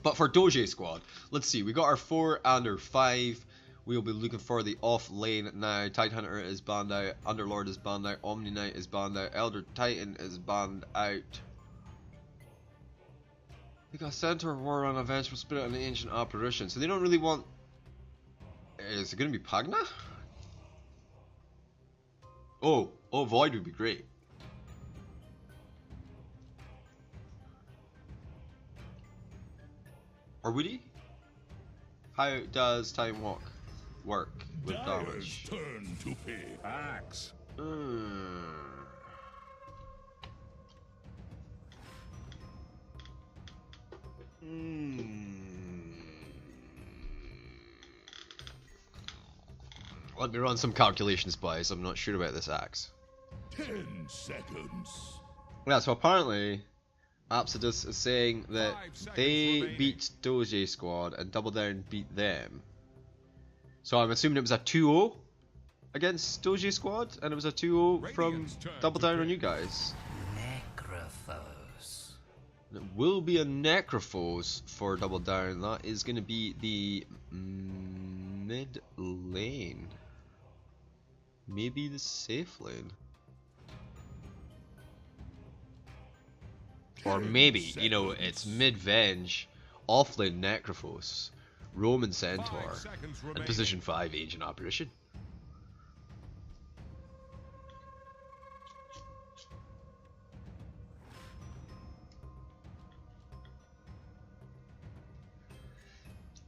Speaker 1: But for Doge squad, let's see, we got our 4 and our 5. We'll be looking for the off lane now. Tidehunter is banned out, Underlord is banned out, Omni Knight is banned out, Elder Titan is banned out. We got Centaur, Warrun, Vengeful Spirit, and the Ancient Apparition. So they don't really want... Is it going to be Pagna? Oh, Void would be great. Or would he? How does Time Walk work with damage?
Speaker 2: Turn to pick.
Speaker 3: Axe.
Speaker 1: Let me run some calculations, boys. I'm not sure about this axe.
Speaker 2: 10 seconds.
Speaker 1: Yeah, so apparently Apsodus is saying that
Speaker 3: 5 seconds
Speaker 1: they
Speaker 3: remaining.
Speaker 1: beat Doge squad and Double Down beat them. So I'm assuming it was a 2-0 against Doge squad, and it was a 2-0 from
Speaker 3: Radiant's turn
Speaker 1: Double
Speaker 3: to
Speaker 1: Down on
Speaker 3: pick.
Speaker 1: you guys.
Speaker 4: Necrophos.
Speaker 1: And it will be a Necrophos for Double Down. That is going to be the mid lane. Maybe the safe lane. Or maybe, you know, it's mid-Venge, offlane Necrophos, Roman Centaur,
Speaker 3: 5 seconds
Speaker 1: and
Speaker 3: remaining.
Speaker 1: position 5 Ancient Apparition.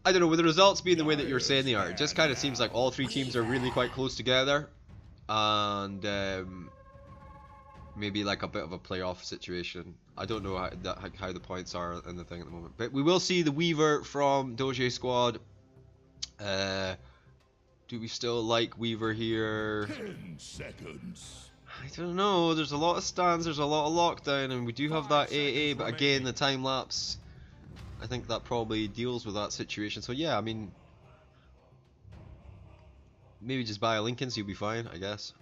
Speaker 1: I don't know, with the results being the way that you're saying they are, it just kind of seems like all 3 teams are really quite close together. And maybe like a bit of a playoff situation. I don't know how the points are in the thing at the moment. But we will see the Weaver from Doge squad. Do we still like Weaver here?
Speaker 2: 10 seconds.
Speaker 1: I don't know. There's a lot of stands, there's a lot of lockdown, and we do have
Speaker 3: 5
Speaker 1: that
Speaker 3: seconds
Speaker 1: AA, but again,
Speaker 3: remaining.
Speaker 1: the time lapse, I think that probably deals with that situation. So yeah, I mean, maybe just buy a Lincoln, so you'll be fine, I guess.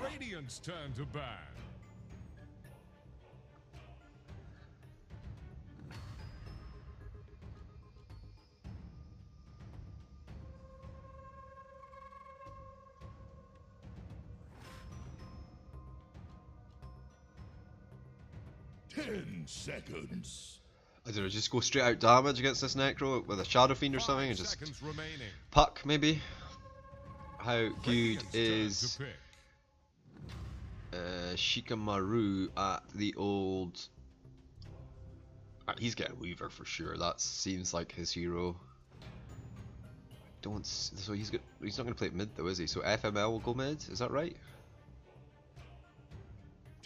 Speaker 3: Radiant's turn to ban.
Speaker 2: Ten seconds.
Speaker 1: I don't know, just go straight out damage against this Necro with a Shadow Fiend or something,
Speaker 3: 5
Speaker 1: and just
Speaker 3: seconds remaining.
Speaker 1: puck maybe. How good
Speaker 3: Radiant's turn
Speaker 1: is
Speaker 3: to pick.
Speaker 1: Shikamaru at the old... he's getting Weaver for sure. That seems like his hero. So he's not going to play it mid though, is he? So FML will go mid. Is that right?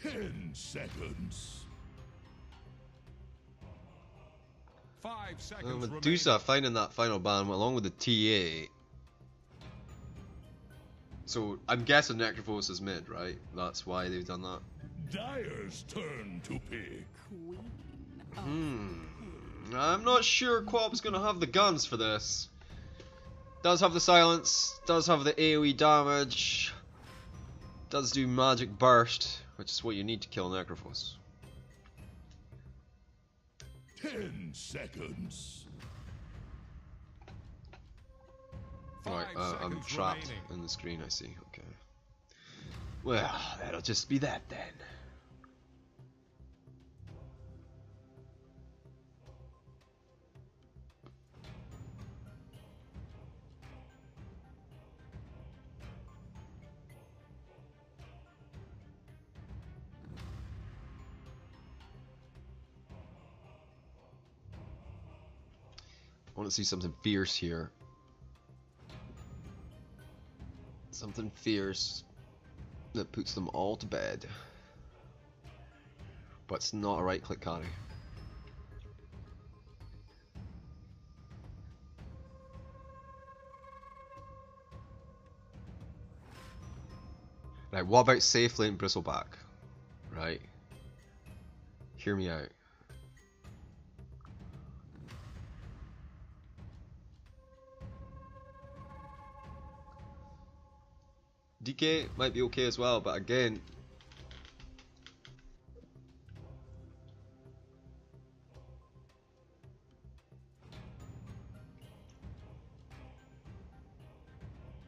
Speaker 2: 10 seconds.
Speaker 3: 5 seconds remaining.
Speaker 1: Medusa finding that final ban along with the TA. So I'm guessing Necrophos is mid, right? That's why they've done that.
Speaker 2: Dyer's turn to pick.
Speaker 1: I'm not sure Quap's gonna have the guns for this. Does have the silence, does have the AoE damage, does do magic burst, which is what you need to kill Necrophos.
Speaker 2: 10 seconds.
Speaker 1: Right,
Speaker 3: 5
Speaker 1: I'm
Speaker 3: seconds
Speaker 1: trapped
Speaker 3: remaining.
Speaker 1: in the screen, I see, okay. Well, that'll just be that then. want to see something fierce here. Something fierce that puts them all to bed. But it's not a right click carry. Right, what about safe lane bristleback? Right. Hear me out. DK might be okay as well, but again,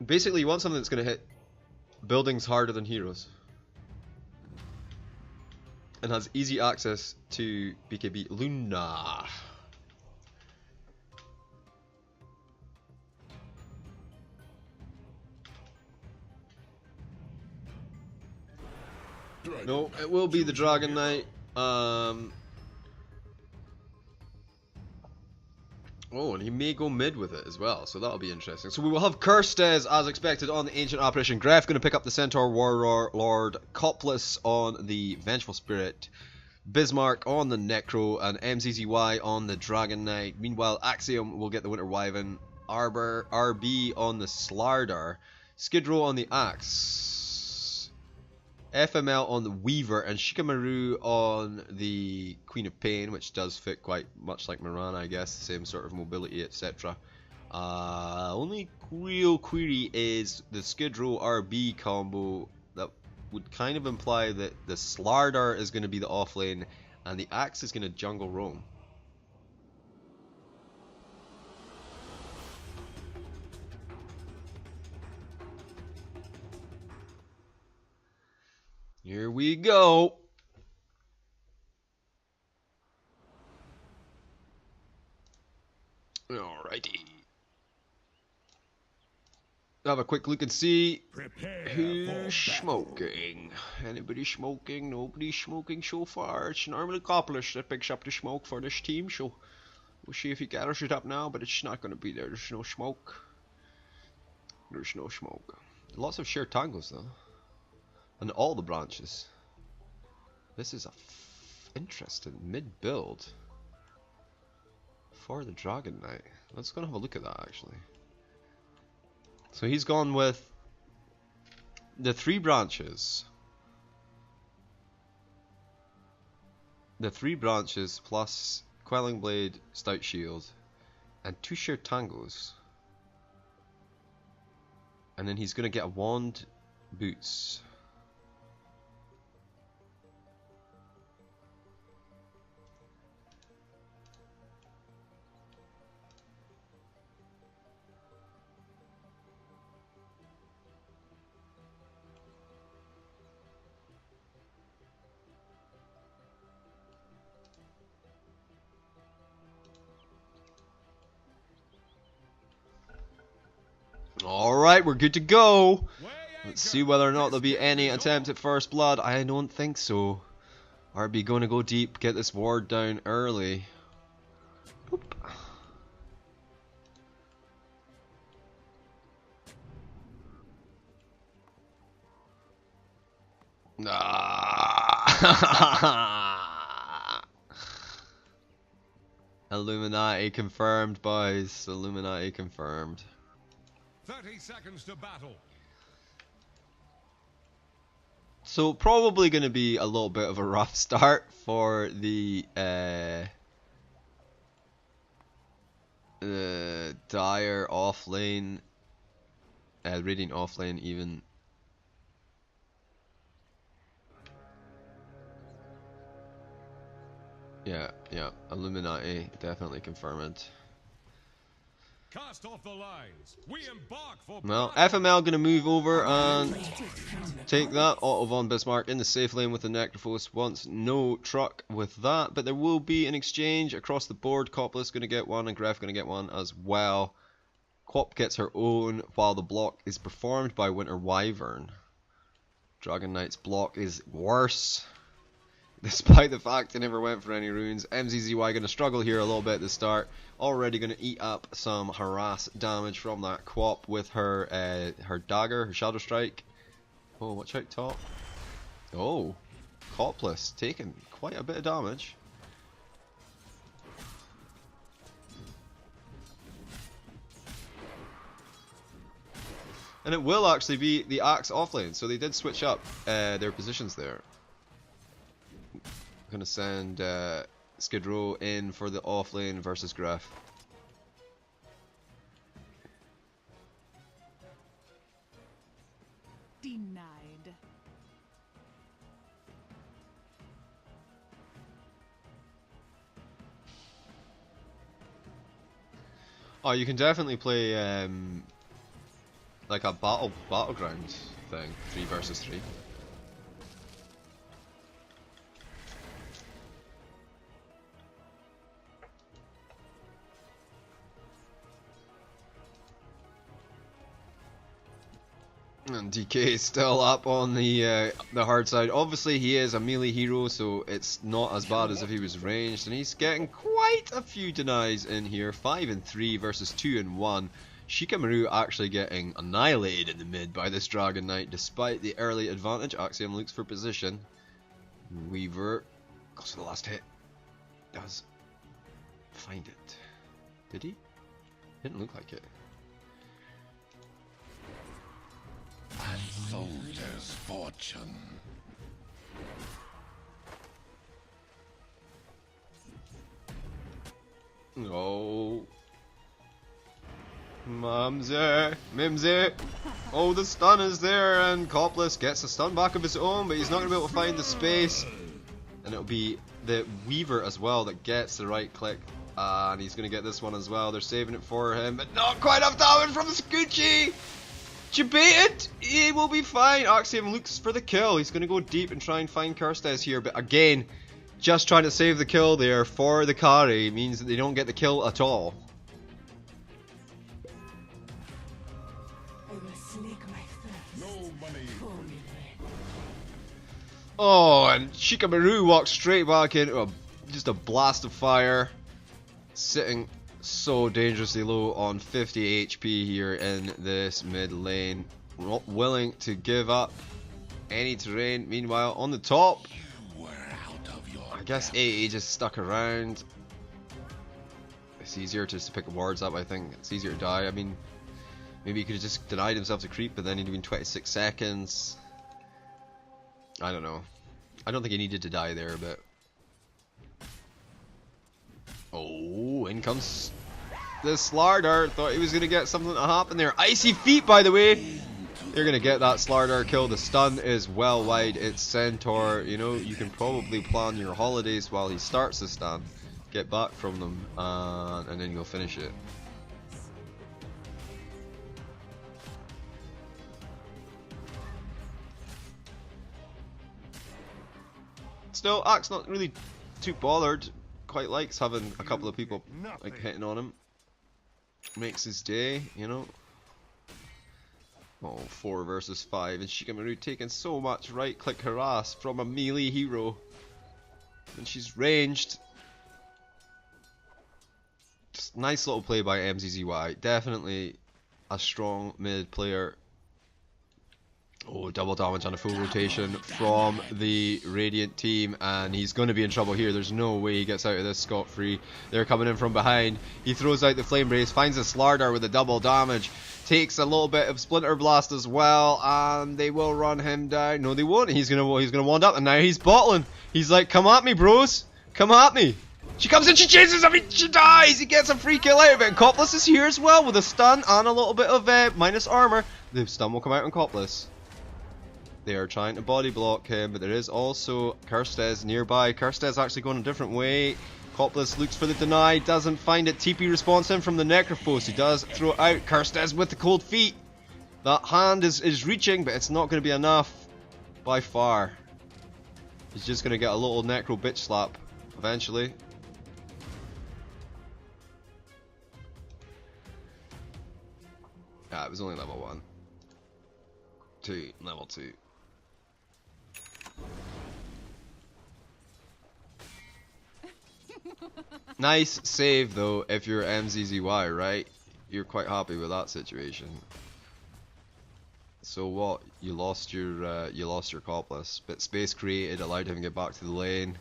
Speaker 1: basically you want something that's going to hit buildings harder than heroes and has easy access to BKB. Luna. No, it will be the Dragon Knight. Oh, and he may go mid with it as well, so that'll be interesting. So we will have Kirstez as expected on the Ancient Apparition. Gref going to pick up the Centaur Warrior Lord. Copless on the Vengeful Spirit. Bismarck on the Necro, and MZZY on the Dragon Knight. Meanwhile, Axiom will get the Winter Wyvern. Arbor, RB on the Slardar. Skid Row on the Axe. FML on the Weaver, and Shikamaru on the Queen of Pain, which does fit quite much like Mirana, I guess, same sort of mobility, etc. Only real query is the Skid Row RB combo. That would kind of imply that the Slardar is going to be the offlane, and the Axe is going to jungle roam. Here we go. Alrighty. Have a quick look and see who's smoking. Anybody smoking? Nobody smoking so far. It's normally Coplish that picks up the smoke for this team, so we'll see if he gathers it up now, but it's not going to be there. There's no smoke. There's no smoke. Lots of shared tangos though. And all the branches. This is a interesting mid-build for the Dragon Knight. Let's go and have a look at that actually. So he's gone with the 3 branches. The 3 branches plus Quelling Blade, Stout Shield, and 2 shared tangos. And then he's going to get a wand, boots. Alright, we're good to go. Let's see whether or not there'll be any attempt at first blood. I don't think so. RB going to go deep, get this ward down early. Boop. Illuminati confirmed, boys. Illuminati confirmed.
Speaker 3: 30 seconds to battle.
Speaker 1: So probably going to be a little bit of a rough start for the Dire offlane, Radiant offlane even. Yeah, Illuminati definitely confirmed.
Speaker 3: Cast off the lines. We embark for
Speaker 1: Well, FML gonna move over and take that. Otto von Bismarck in the safe lane with the Necrophos. Wants no truck with that, but there will be an exchange across the board. Copless gonna get one and Gref gonna get one as well. Quop gets her own while the block is performed by Winter Wyvern. Dragon Knight's block is worse. Despite the fact he never went for any runes. MZZY going to struggle here a little bit at the start. Already going to eat up some harass damage from that Quap with her her dagger, her Shadow Strike. Oh, watch out top. Oh, Copless taking quite a bit of damage. And it will actually be the Axe offlane, so they did switch up their positions there. Gonna send Skid Row in for the offlane versus Graf.
Speaker 5: Denied.
Speaker 1: Oh, you can definitely play like a battleground thing, 3 versus 3. And DK is still up on the hard side. Obviously, he is a melee hero, so it's not as bad as if he was ranged. And he's getting quite a few denies in here. 5 and 3 versus 2 and 1. Shikamaru actually getting annihilated in the mid by this Dragon Knight, despite the early advantage. Axiom looks for position. Weaver goes for the last hit. Does find it. Did he? Didn't look like it.
Speaker 2: A soldier's fortune.
Speaker 1: Oh. Mimsy. Oh, the stun is there, and Copless gets a stun back of his own, but he's not going to be able to find the space. And it'll be the Weaver as well that gets the right click. And he's going to get this one as well. They're saving it for him, but not quite enough damage from the Scoochie. Debated, he will be fine. Axiom looks for the kill. He's going to go deep and try and find Kirstez here, but again, just trying to save the kill there for the carry means that they don't get the kill at all.
Speaker 4: I will slake my thirst.
Speaker 2: No money.
Speaker 4: For me,
Speaker 1: Oh, and Shikamaru walks straight back into just a blast of fire, sitting so dangerously low on 50 HP here in this mid lane. Not willing to give up any terrain. Meanwhile, on the top,
Speaker 2: You were out of your
Speaker 1: I guess AA just stuck around. It's easier just to pick wards up, I think. It's easier to die. I mean, maybe he could have just denied himself to creep, but then he'd been 26 seconds. I don't know. I don't think he needed to die there, but... Oh, in comes the Slardar. Thought he was going to get something to happen there. Icy feet, by the way. They're going to get that Slardar kill. The stun is well wide. It's Centaur. You know, you can probably plan your holidays while he starts the stun. Get back from them, and then you'll finish it. Still, Axe not really too bothered. Quite likes having a couple of people like hitting on him. Makes his day, you know. Oh, 4 versus 5, and Shikamaru taking so much right click harass from a melee hero. And she's ranged. Just nice little play by MZZY. Definitely a strong mid player. Oh, double damage on a full rotation from the Radiant team, and he's going to be in trouble here. There's no way he gets out of this scot-free. They're coming in from behind. He throws out the Flame Brace, finds a Slardar with a double damage, takes a little bit of Splinter Blast as well, and they will run him down. No, they won't. He's gonna wand up, and now he's bottling. He's like, come at me, bros. Come at me. She comes in, she chases him, she dies. He gets a free kill out of it, and Copless is here as well with a stun and a little bit of minus armor. The stun will come out on Copless. They are trying to body block him, but there is also Kirstez nearby. Kirstez actually going a different way. Copless looks for the deny, doesn't find it. TP responds him from the Necrophos. He does throw it out. Kirstez with the cold feet. That hand is reaching, but it's not going to be enough by far. He's just going to get a little Necro bitch slap eventually. Ah, it was only level 1. 2, level 2. Nice save though if you're MZZY, right? You're quite happy with that situation. So what? You lost your Coppless, but space created allowed him to get back to the lane.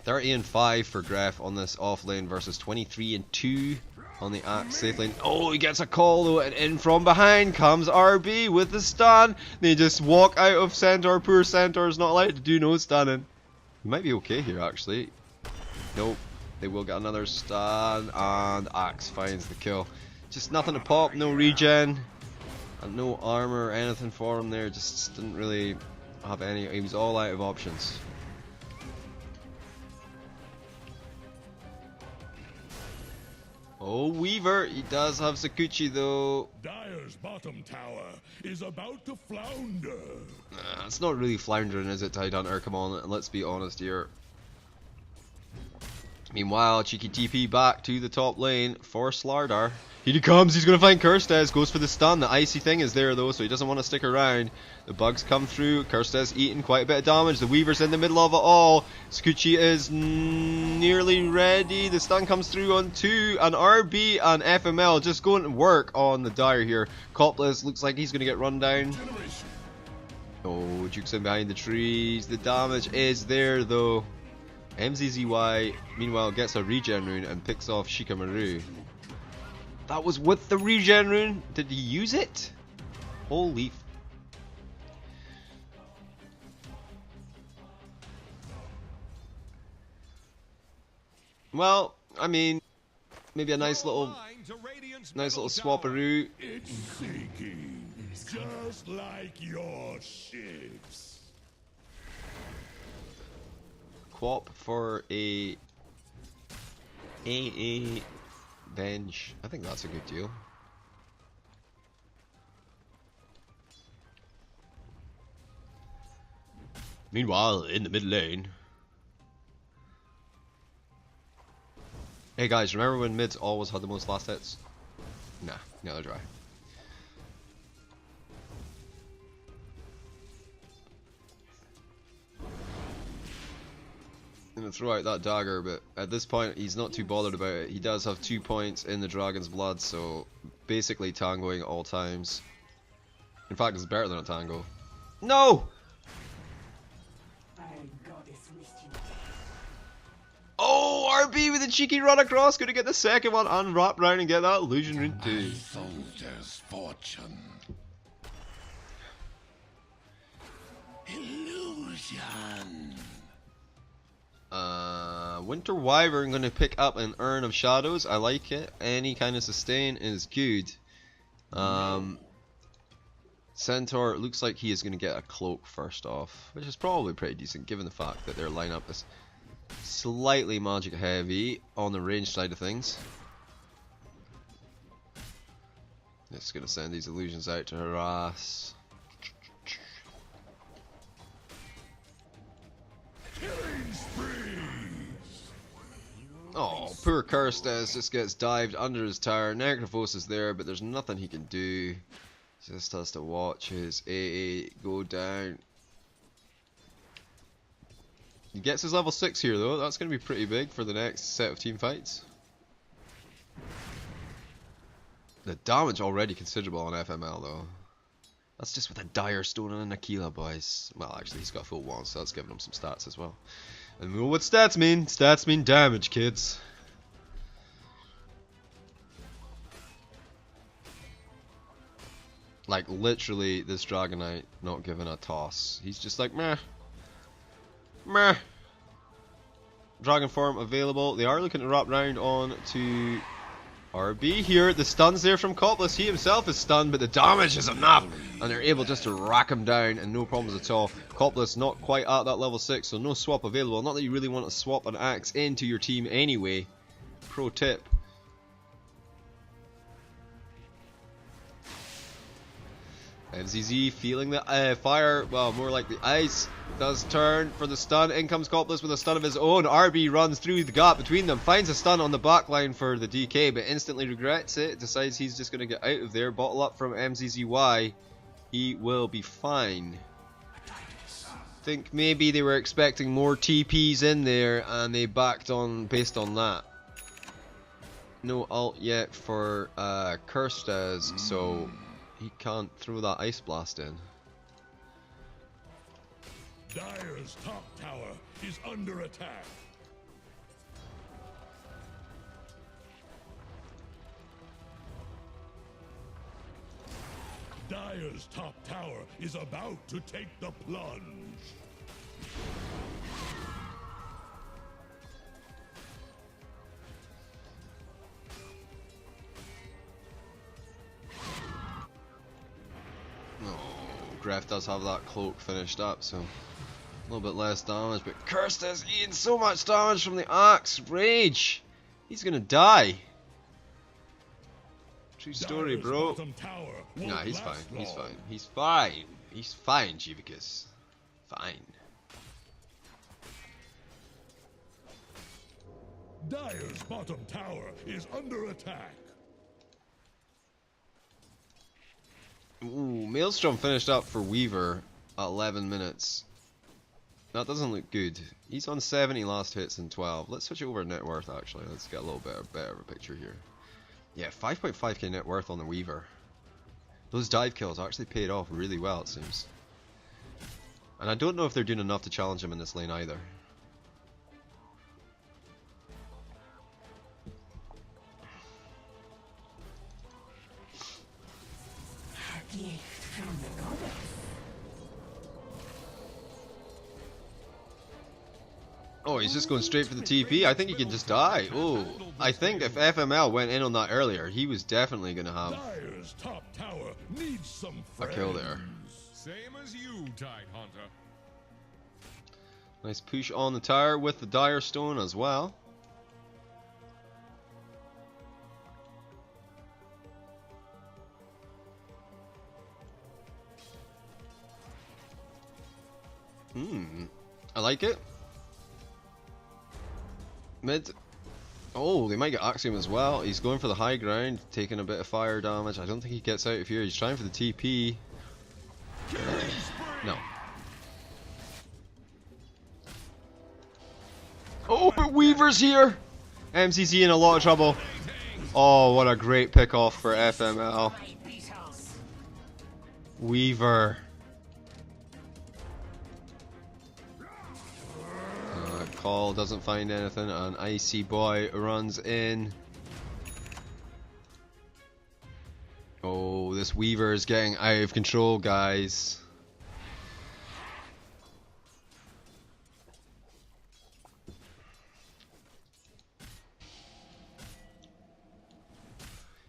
Speaker 1: 30 and 5 for Gref on this off lane versus 23 and 2 on the Axe safe lane. Oh, he gets a call though, and in from behind comes RB with the stun. They just walk out of Centaur. Poor Centaur is not allowed to do no stunning. He might be okay here actually. Nope. They will get another stun, and Axe finds the kill. Just nothing to pop, no regen, and no armor or anything for him there. Just didn't really have any. He was all out of options. Oh, Weaver, he does have Sakuchi though.
Speaker 2: Dire's bottom tower is about to flounder.
Speaker 1: It's not really floundering, is it, Tidehunter? Come on, let's be honest here. Meanwhile, Cheeky TP back to the top lane for Slardar. Here he comes, he's going to find Kirstez, goes for the stun. The icy thing is there though, so he doesn't want to stick around. The bugs come through, Kirstez eating quite a bit of damage. The Weaver's in the middle of it all. Sakuchi is nearly ready. The stun comes through on 2, and RB and FML just going to work on the Dire here. Coppless looks like he's going to get run down. Oh, Duke's in behind the trees. The damage is there though. MZZY meanwhile gets a regen rune and picks off Shikamaru. That was with the regen rune. Did he use it? Holy. Well, I mean, maybe a nice little swapperoo.
Speaker 2: It's sinking, just like your ships.
Speaker 1: Quap for a bench. I think that's a good deal. Meanwhile, in the mid lane. Hey guys, remember when mids always had the most last hits? Nah, now they're dry. I'm gonna throw out that dagger, but at this point he's not too bothered about it. He does have 2 points in the Dragon's Blood, so basically tangoing at all times. In fact, it's better than a tango. No! Oh, RB with a cheeky run across, gonna get the second one and wrap round and get that illusion rune too.
Speaker 2: Soldier's fortune. Illusion.
Speaker 1: Winter Wyvern gonna pick up an Urn of Shadows. I like it. Any kind of sustain is good. Centaur looks like he is gonna get a cloak first off, which is probably pretty decent given the fact that their lineup is slightly magic heavy on the range side of things. Just gonna send these illusions out to harass. Oh, poor Kirstez just gets dived under his tower. Necrophos is there, but there's nothing he can do. Just has to watch his AA go down. He gets his level 6 here though. That's going to be pretty big for the next set of team fights. The damage already considerable on FML though. That's just with a Dire Stone and an Aquila, boys. Well, actually he's got full one, so that's giving him some stats as well. And we know what stats mean. Stats mean damage, kids. Like literally this Dragon Knight not giving a toss. He's just like meh. Meh. Dragon form available. They are looking to wrap round on to RB here. The stun's there from Coppless. He himself is stunned, but the damage is enough, and they're able just to rack him down and no problems at all. Coppless not quite at that level 6, so no swap available. Not that you really want to swap an axe into your team anyway. Pro tip. MZZ feeling the fire, well, more like the ice. Does turn for the stun. In comes Coppless with a stun of his own. RB runs through the gap between them, finds a stun on the backline for the DK, but instantly regrets it. Decides he's just going to get out of there. Bottle up from MZZY. He will be fine. think maybe they were expecting more TPs in there and they backed on based on that. No ult yet for Kirstaz, so he can't throw that Ice Blast in.
Speaker 2: Dire's top tower is under attack. Dire's top tower is about to take the plunge.
Speaker 1: Gref does have that cloak finished up, so a little bit less damage, but Kirstaz eating so much damage from the axe. Rage! He's gonna die. True story, bro. Nah, he's fine. He's fine. He's fine. He's fine, Jivicus. Fine.
Speaker 2: Dire's bottom tower is under attack.
Speaker 1: Ooh, Maelstrom finished up for Weaver at 11 minutes. That doesn't look good. He's on 70 last hits and 12. Let's switch it over to net worth actually. Let's get a little bit better of a picture here. Yeah, 5.5k net worth on the Weaver. Those dive kills actually paid off really well, it seems. And I don't know if they're doing enough to challenge him in this lane either. Oh, he's just going straight for the TP. I think he can just die. Oh, I think if FML went in on that earlier, he was definitely going to have
Speaker 2: Dire's top tower needs some
Speaker 1: a kill there.
Speaker 3: Same as you, Tide Hunter.
Speaker 1: Nice push on the tower with the Dire Stone as well. I like it. Mid. Oh, they might get Axiom as well. He's going for the high ground, taking a bit of fire damage. I don't think he gets out of here. He's trying for the TP. No. Oh, but Weaver's here! MCC in a lot of trouble. Oh, what a great pick off for FML. Weaver. Call doesn't find anything, and Icy Boy runs in. Oh, this Weaver is getting out of control, guys.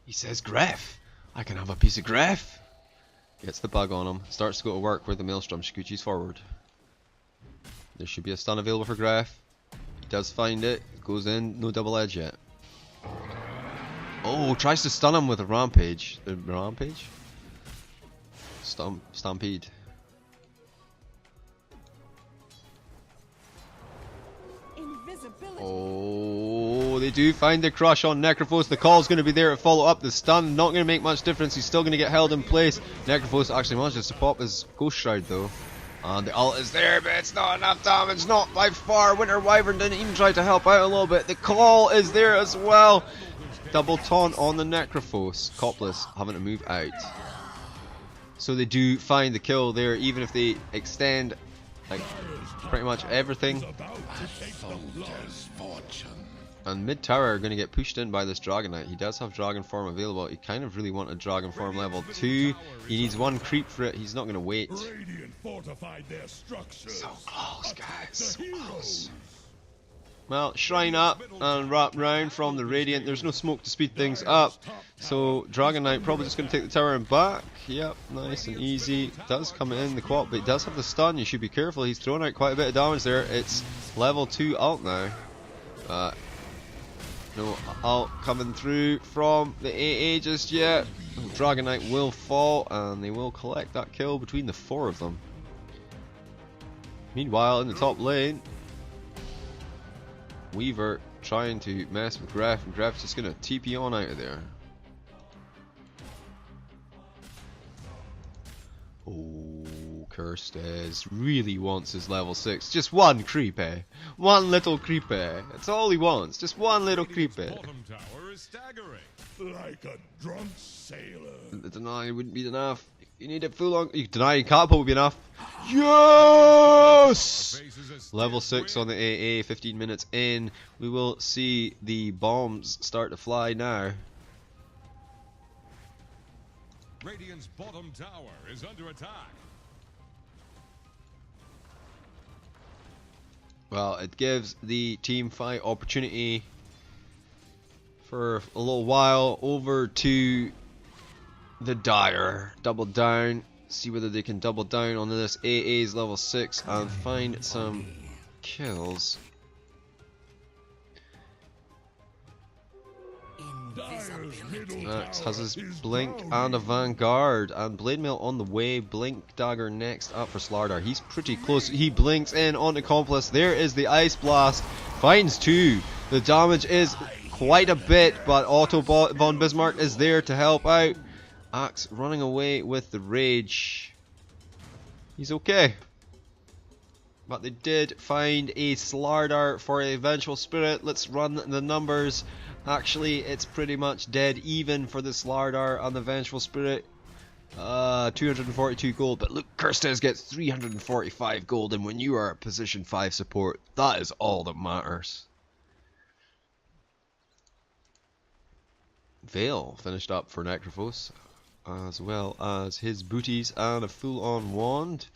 Speaker 1: He says, Gref, I can have a piece of Gref. Gets the bug on him, starts to go to work with the Maelstrom, scooches forward. There should be a stun available for Gref. He does find it, goes in, no double edge yet. Oh, tries to stun him with a rampage. The rampage? Stampede. Oh, they do find the crush on Necrophos. The call's going to be there to follow up the stun. Not going to make much difference. He's still going to get held in place. Necrophos actually manages to pop his Ghost Shroud though. And the ult is there, but it's not enough damage. Not by far. Winter Wyvern didn't even try to help out a little bit. The call is there as well. Double taunt on the Necrophos. Copless having to move out. So they do find the kill there, even if they extend like pretty much everything. And mid tower are going to get pushed in by this Dragon Knight. He does have Dragon Form available. He kind of really wanted Dragon Form level 2. He needs one creep for it. He's not going to wait. So close, guys. So close. Well, Shrine up and wrap round from the Radiant. There's no smoke to speed things up. So Dragon Knight probably just going to take the tower and back. Yep, nice and easy. Does come in the quad, but he does have the stun. You should be careful. He's thrown out quite a bit of damage there. It's level 2 ult now. No ult coming through from the AA just yet. Dragon Knight will fall and they will collect that kill between the 4 of them. Meanwhile, in the top lane, Weaver trying to mess with Gref, and Gref's just going to TP on out of there. Oh, Kirstez really wants his level 6. Just one creep, eh? One little creep, eh? That's all he wants. Just one little creep, eh?
Speaker 3: Bottom tower is staggering.
Speaker 2: Like a drunk sailor.
Speaker 1: The deny wouldn't be enough. You need it full on. You deny and catapult would be enough. Yes! Level 6 on the AA, 15 minutes in. We will see the bombs start to fly now.
Speaker 3: Radiant's bottom tower is under attack.
Speaker 1: Well, it gives the team fight opportunity for a little while over to the Dire. Double down. See whether they can double down on this AA's level 6 and find some kills. Max has his Blink and a Vanguard, and Blade Mail on the way. Blink Dagger next up for Slardar. He's pretty close. He blinks in onto Accomplice. There is the Ice Blast. Finds 2. The damage is quite a bit, but Otto von Bismarck is there to help out. Axe running away with the Rage. He's okay. But they did find a Slardar for a Vengeful Spirit. Let's run the numbers. Actually, it's pretty much dead even for the Slardar and the Vengeful Spirit. 242 gold, but look, Kirstez gets 345 gold, and when you are a position 5 support, that is all that matters. Vale finished up for Necrophos, as well as his booties and a full-on wand.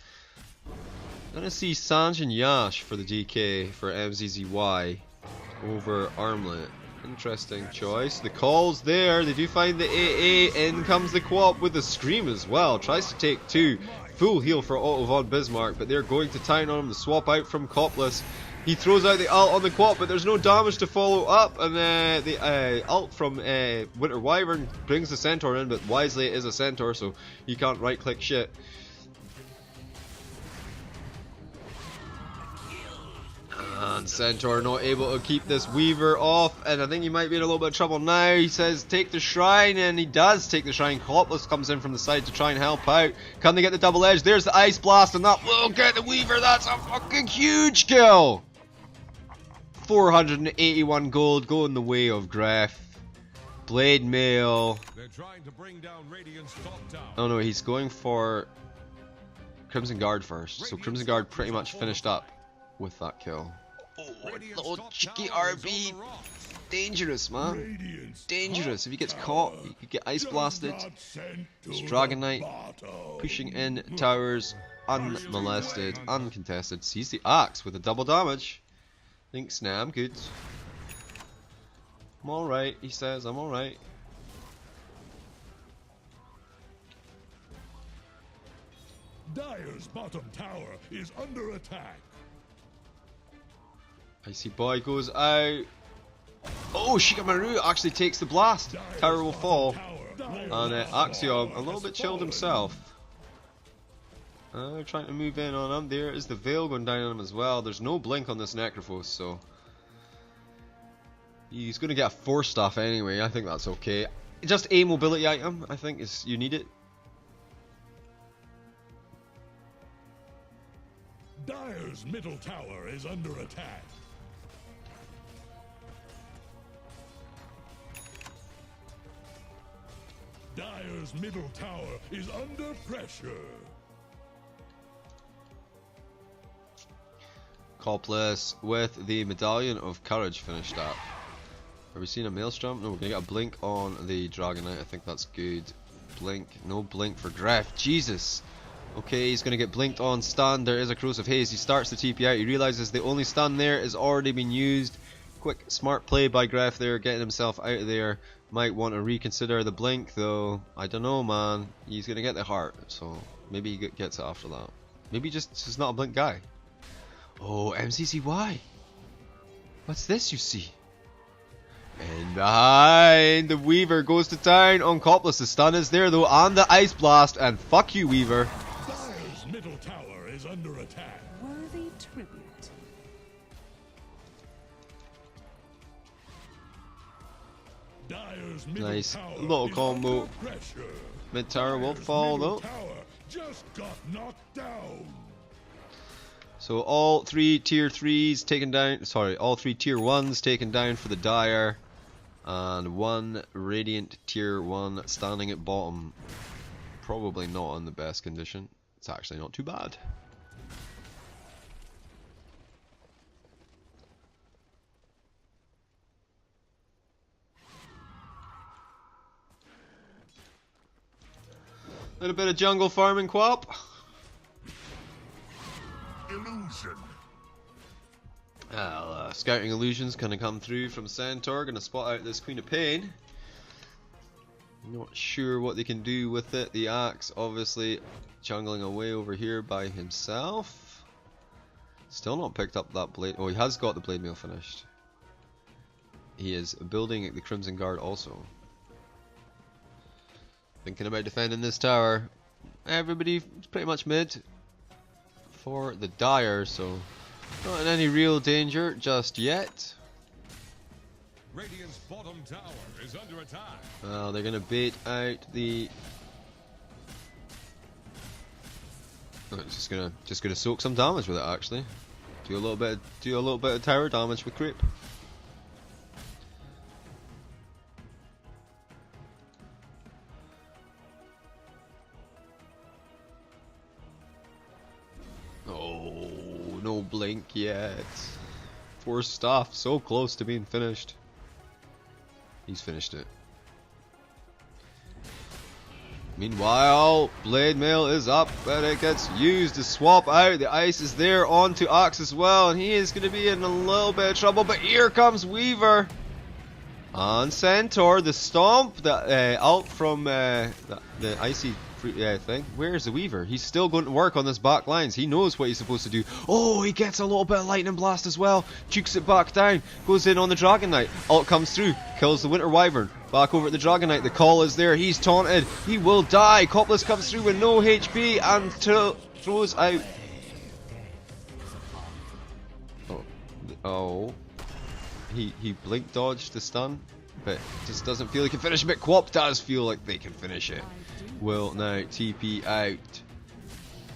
Speaker 1: Gonna see Sanj and Yash for the DK for MZZY over Armlet. Interesting choice. The call's there. They do find the AA. In comes the co-op with the Scream as well. Tries to take 2. Full heal for Otto von Bismarck, but they're going to town on him. The swap out from Copless. He throws out the ult on the co-op, but there's no damage to follow up. And the ult from Winter Wyvern brings the Centaur in, but wisely it is a Centaur, so he can't right-click shit. And Centaur not able to keep this Weaver off, and I think he might be in a little bit of trouble now. He says take the Shrine, and he does take the Shrine. Copless comes in from the side to try and help out. Can they get the double edge? There's the Ice Blast, and that will get the Weaver. That's a fucking huge kill. 481 gold going the way of Gref. Blade Mail.
Speaker 3: They're trying to bring down Radiant's top tower.
Speaker 1: Oh no, he's going for Crimson Guard first. So Crimson Guard pretty much finished up with that kill. Oh, little cheeky RB. Dangerous, man. Dangerous. If he gets caught, he could get ice blasted. It's Dragon Knight pushing in towers unmolested, uncontested. Sees the axe with a double damage. Thinks, nah, I'm good. I'm alright, he says, I'm alright.
Speaker 2: Dire's bottom tower is under attack.
Speaker 1: Icy Boy goes out. Oh, Shikamaru actually takes the blast. Tower will fall. And Axiom, a little bit chilled himself. Trying to move in on him. There is the Veil going down on him as well. There's no blink on this Necrophos, so he's going to get a 4-staff anyway. I think that's okay. Just a mobility item, I think, is you need it.
Speaker 2: Dire's middle tower is under attack. Dire's middle tower is under pressure.
Speaker 1: Copless with the Medallion of Courage finished up. Are we seeing a Maelstrom? No, we're going to get a blink on the Dragon Knight. I think that's good. Blink. No blink for Gref. Jesus. Okay, he's going to get blinked on. Stun. There is a Corrosive Haze. He starts the TP out. He realizes the only stun there is already been used. Quick, smart play by Gref there, getting himself out of there. Might want to reconsider the blink though. I don't know, man. He's going to get the heart, so maybe he gets it after that. Maybe he's not a blink guy. Oh, MCCY. What's this you see? And behind, the Weaver goes to town on Copless. The stun is there though, and the Ice Blast, and fuck you, Weaver.
Speaker 2: Dire's middle tower is under attack.
Speaker 4: Worthy tribute.
Speaker 2: Dire's middle
Speaker 1: Nice
Speaker 2: tower
Speaker 1: little
Speaker 2: is
Speaker 1: combo.
Speaker 2: under pressure.
Speaker 1: Mid tower will
Speaker 2: Dire's
Speaker 1: fall
Speaker 2: middle
Speaker 1: though.
Speaker 2: tower just got knocked down.
Speaker 1: So all three tier 3s taken down, sorry, all three tier 1s taken down for the Dire, and one Radiant tier 1 standing at bottom. Probably not in the best condition. It's actually not too bad. Little bit of jungle farming, Quap.
Speaker 2: Illusion.
Speaker 1: Scouting illusions gonna come through from Centaur, gonna spot out this Queen of Pain. Not sure what they can do with it. The axe obviously jungling away over here by himself. Still not picked up that blade. Oh, he has got the blade mail finished. He is building the Crimson Guard also. Thinking about defending this tower. Everybody's pretty much mid for the Dire, so not in any real danger just yet.
Speaker 3: Radiant's bottom tower is under attack.
Speaker 1: Well, they're gonna bait out the. Oh, it's just gonna soak some damage with it actually. Do a little bit of tower damage with creep. Oh, no blink yet. Poor stuff, so close to being finished. He's finished it. Meanwhile, blade mail is up, but it gets used to swap out. The ice is there onto Ox as well, and he is going to be in a little bit of trouble. But here comes Weaver on Centaur. The stomp, the ult from the icy thing. Where's the Weaver? He's still going to work on this back lines. He knows what he's supposed to do. Oh, he gets a little bit of lightning blast as well. Jukes it back down. Goes in on the Dragon Knight. Ult comes through. Kills the Winter Wyvern. Back over at the Dragon Knight. The call is there. He's taunted. He will die. Coppless comes through with no HP and throws out. Oh. He blink dodged the stun, but just doesn't feel he can finish it. But Quap does feel like they can finish it. Will now TP out.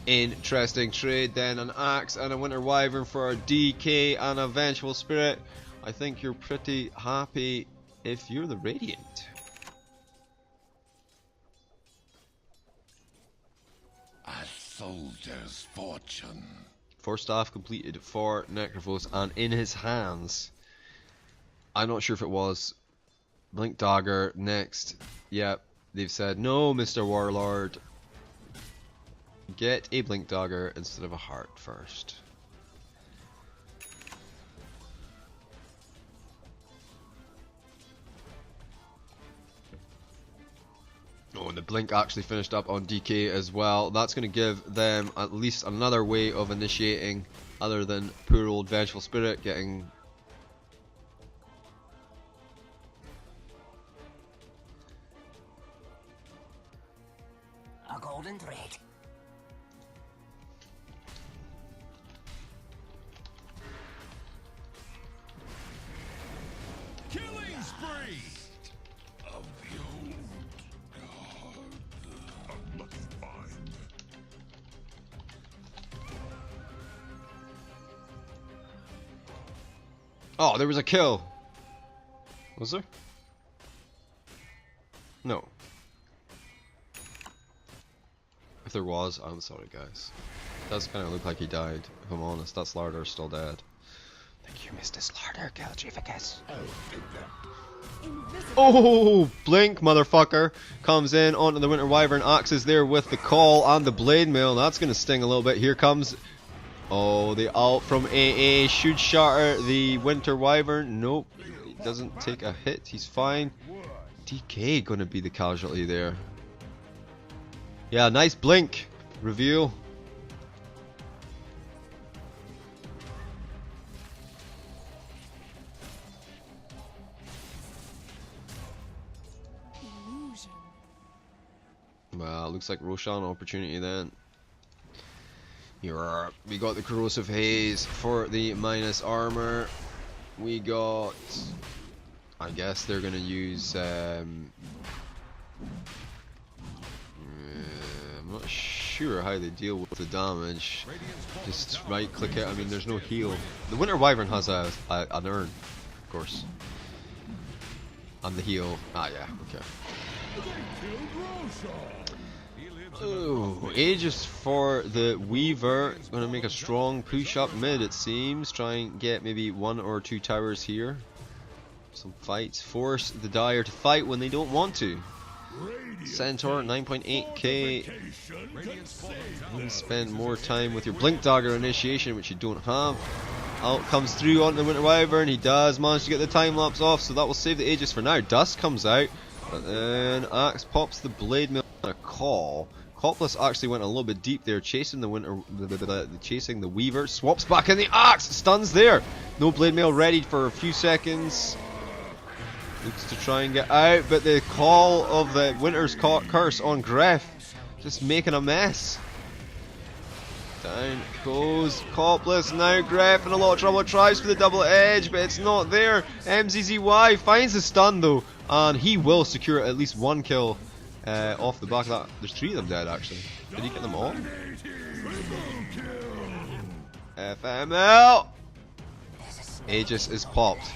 Speaker 1: Interesting trade then. An axe and a Winter Wyvern for a DK and a Vengeful Spirit. I think you're pretty happy if you're the Radiant.
Speaker 2: A soldier's fortune.
Speaker 1: 4 staff completed for Necrophos, and in his hands, I'm not sure if it was Blink Dagger next. Yep, they've said no, Mr. Warlord. Get a Blink Dagger instead of a heart first. Oh, and the blink actually finished up on DK as well. That's going to give them at least another way of initiating, other than poor old Vengeful Spirit getting.
Speaker 5: A golden thread.
Speaker 3: Killing spree!
Speaker 2: Of the old god. Let's find.
Speaker 1: Oh, there was a kill. Was there? No. If there was, I'm sorry guys. It does kind of look like he died, if I'm honest. That Slarder's still dead. Thank you, Mr. Slarder, Galdrificus. Oh, blink, motherfucker. Comes in onto the Winter Wyvern. Axe is there with the call and the blade mail. That's going to sting a little bit. Here comes. Oh, the ult from AA should shatter the Winter Wyvern. Nope, he doesn't take a hit. He's fine. DK going to be the casualty there. Yeah, nice blink. Reveal.
Speaker 4: Illusion.
Speaker 1: Well, looks like Roshan opportunity then. Here we got the Corrosive Haze for the minus armor. We got I guess they're gonna use. I'm not sure how they deal with the damage. Just right click it. I mean, there's no heal. The Winter Wyvern has an urn, of course. And the heal. Ah, yeah, okay. Oh, Aegis for the Weaver. Gonna make a strong push up mid, it seems. Try and get maybe 1 or 2 towers here. Some fights. Force the Dire to fight when they don't want to. Centaur 9.8k. Spend more time with your Blink Dagger initiation, which you don't have. Out comes through onto the Winter Wyvern. He does manage to get the time lapse off, so that will save the Aegis for now. Dust comes out, but then Axe pops the Blade Mail on a call. Copless actually went a little bit deep there, chasing chasing the Weaver. Swaps back in the Axe, stuns there. No Blade Mail ready for a few seconds. Looks to try and get out, but the call of the Winter's Curse on Gref just making a mess. Down goes Copless, now Gref in a lot of trouble, tries for the double edge, but it's not there. MZZY finds the stun though, and he will secure at least 1 kill off the back of that. There's 3 of them dead actually. Did he get them all? FML! Aegis is popped.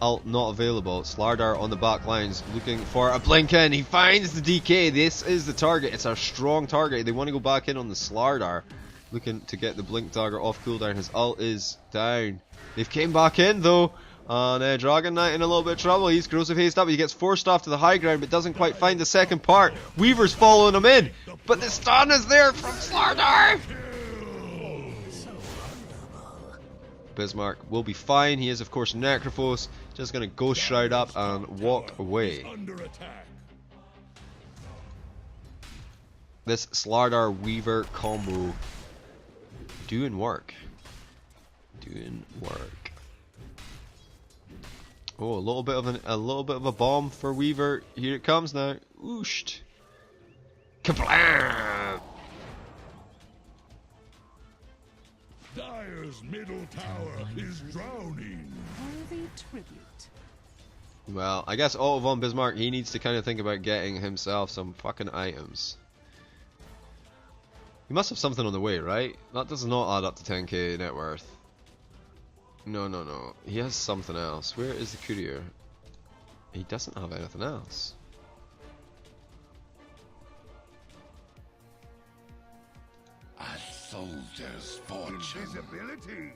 Speaker 1: Ult not available. Slardar on the back lines looking for a blink in. He finds the DK. This is the target. It's a strong target. They want to go back in on the Slardar. Looking to get the Blink Dagger off cooldown. His ult is down. They've came back in though. And Dragon Knight in a little bit of trouble. He's corrosive haste up. He gets forced off to the high ground but doesn't quite find the second part. Weaver's following him in. But the stun is there from Slardar. Bismarck will be fine. He is of course Necrophos. Just gonna Ghost Shroud up and walk away. This Slardar Weaver combo doing work. Doing work. Oh, a little bit of a bomb for Weaver. Here it comes now. Ooshed. Kablam!
Speaker 2: Dire's middle tower is drowning.
Speaker 4: Worthy tribute.
Speaker 1: Well, I guess Otto von Bismarck, he needs to kind of think about getting himself some fucking items. He must have something on the way, right? That does not add up to 10k net worth. No, no, no. He has something else. Where is the courier? He doesn't have anything else.
Speaker 2: A soldier's fortune. Invisibility.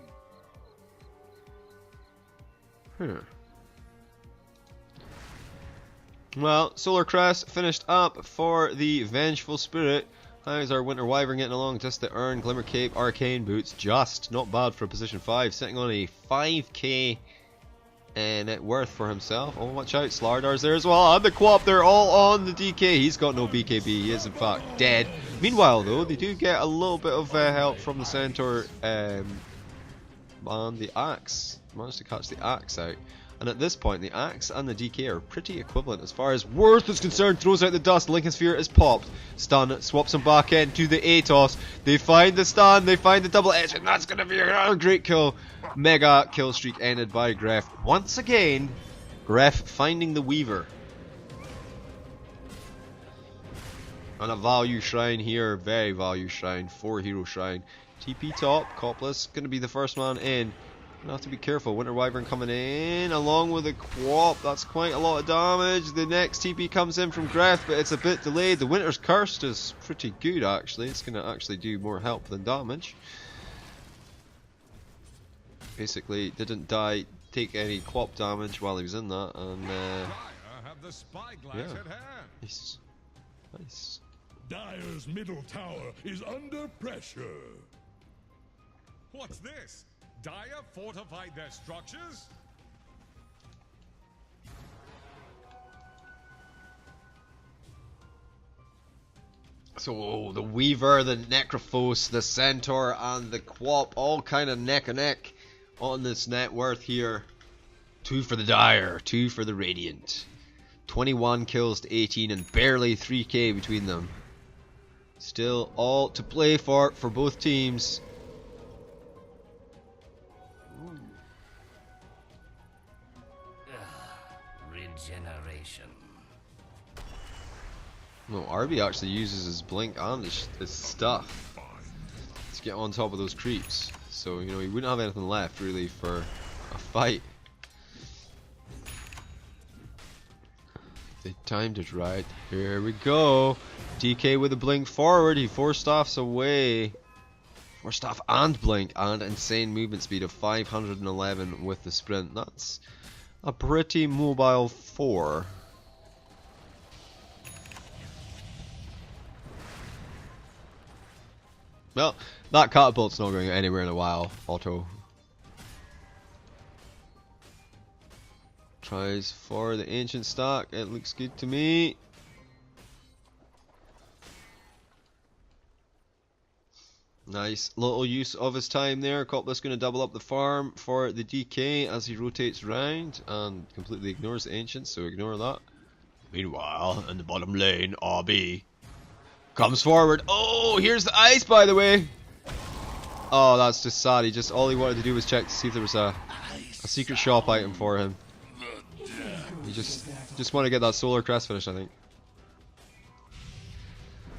Speaker 1: Well, Solar Crest finished up for the Vengeful Spirit. How's our Winter Wyvern getting along? Just the Urn, Glimmer Cape, Arcane Boots. Just not bad for position 5. Sitting on a 5k net worth for himself. Oh, watch out. Slardar's there as well. And the Quap, they're all on the DK. He's got no BKB. He is in fact dead. Meanwhile, though, they do get a little bit of help from the Centaur and the Axe. Managed to catch the Axe out. And at this point, the Axe and the DK are pretty equivalent as far as worth is concerned. Throws out the dust. Lincoln Sphere is popped. Stun swaps him back in to the Atos. They find the stun. They find the double edge. And that's going to be another great kill. Mega kill streak ended by Gref. Once again, Gref finding the Weaver. And a value shrine here. Very value shrine. 4 hero shrine. TP top. Copless going to be the first man in. Gonna have to be careful. Winter Wyvern coming in along with the Quap. That's quite a lot of damage. The next TP comes in from Gref, but it's a bit delayed. The Winter's Cursed is pretty good actually. It's gonna actually do more help than damage. Basically, didn't take any Quap damage while he was in that, and yeah, nice, nice.
Speaker 2: Dire's middle tower is under pressure.
Speaker 3: What's this? Dire fortified their structures?
Speaker 1: So the Weaver, the Necrophos, the Centaur, and the Quap all kind of neck and neck on this net worth here. 2 for the Dire, 2 for the Radiant. 21 kills to 18 and barely 3k between them. Still all to play for both teams.
Speaker 5: generation.
Speaker 1: No, RB actually uses his blink and his stuff to get on top of those creeps. So, you know, he wouldn't have anything left really for a fight. They timed it right. Here we go. DK with a blink forward. He 4-staffs away. 4-staff and blink and insane movement speed of 511 with the sprint. That's a pretty mobile 4. Well, that catapult's not going anywhere in a while. Auto. Tries for the ancient stack. It looks good to me. Nice little use of his time there. Copla's going to double up the farm for the DK as he rotates round and completely ignores the ancients, so ignore that. Meanwhile, in the bottom lane, RB comes forward. Oh, here's the ice, by the way. Oh, that's just sad. All he wanted to do was check to see if there was a secret shop item for him. He just want to get that solar crest finish, I think.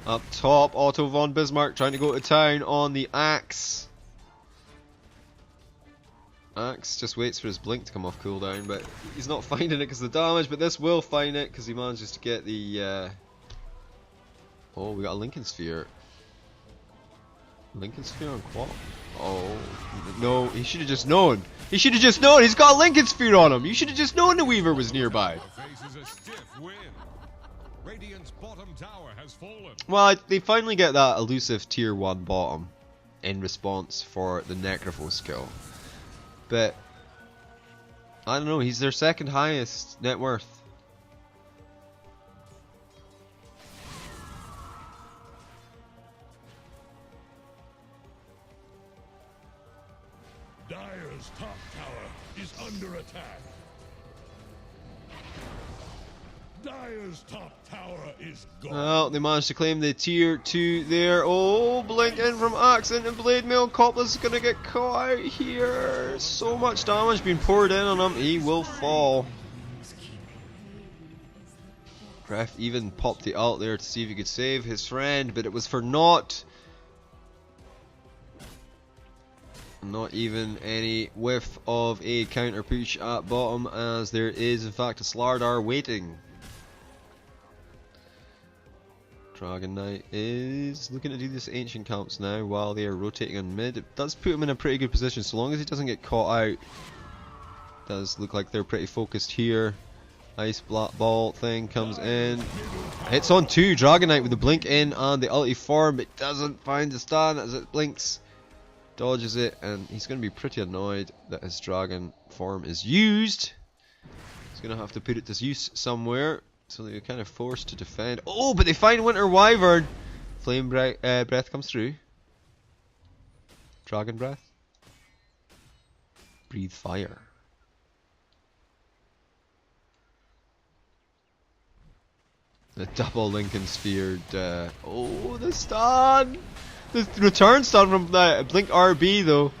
Speaker 1: Up top, Otto von Bismarck trying to go to town on the Axe. Axe just waits for his blink to come off cooldown, but he's not finding it because of the damage, but this will find it because he manages to get the... Oh, we got a Lincoln Sphere. Lincoln Sphere on Quap? Oh, no, he should have just known. He should have just known. He's got a Lincoln Sphere on him. You should have just known the Weaver was nearby.
Speaker 3: Radiant's bottom tower has fallen.
Speaker 1: Well, they finally get that elusive tier 1 bottom in response for the Necrophil skill. But, I don't know, he's their second highest net worth.
Speaker 2: Dire's top tower is under attack. Dire's top tower is gone.
Speaker 1: Well, they managed to claim the tier 2 there. Oh, blink in from Axe into Blade Mail. Copla's gonna get caught out here. So much damage being poured in on him. He will fall. Gref even popped the ult there to see if he could save his friend, but it was for naught. Not even any whiff of a counter push at bottom, as there is in fact a Slardar waiting. Dragon Knight is looking to do this ancient camps now while they are rotating on mid. It does put him in a pretty good position so long as he doesn't get caught out. Does look like they're pretty focused here. Ice black ball thing comes in. Hits on 2. Dragon Knight with the blink in and the ulti form, but doesn't find the stun as it blinks. Dodges it, and he's going to be pretty annoyed that his dragon form is used. He's going to have to put it to use somewhere. So they're kind of forced to defend. Oh, but they find Winter Wyvern. Flame breath comes through. Dragon breath. Breathe fire. The double Lincoln Sphered. Oh, the stun! The return stun from Blink RB though.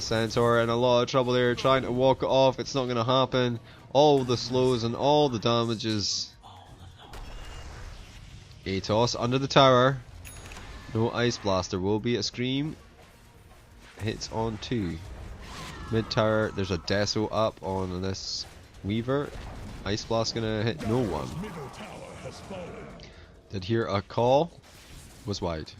Speaker 1: Centaur in a lot of trouble there, trying to walk it off. It's not going to happen. All the slows and all the damages. Atos under the tower. No Ice Blast. There will be a Scream. Hits on 2. Mid tower, there's a Deso up on this Weaver. Ice Blast gonna hit no one. Did hear a call. Was wide.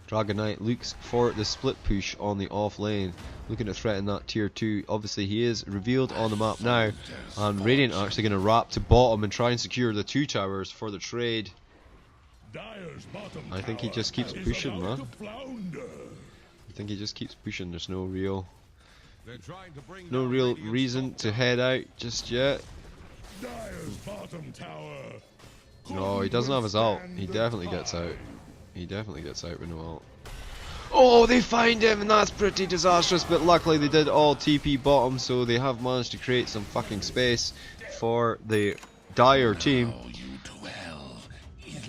Speaker 1: Dragon Knight looks for the split push on the off lane, looking to threaten that tier 2. Obviously he is revealed on the map now, and Radiant are actually going to wrap to bottom and try and secure the 2 towers for the trade. I think he just keeps pushing, man. I think he just keeps pushing. There's no real reason to head out just yet. No, he doesn't have his ult. He definitely gets out. He definitely gets out with no ult. Oh, they find him, and that's pretty disastrous, but luckily they did all TP bottom, so they have managed to create some fucking space for the Dire team.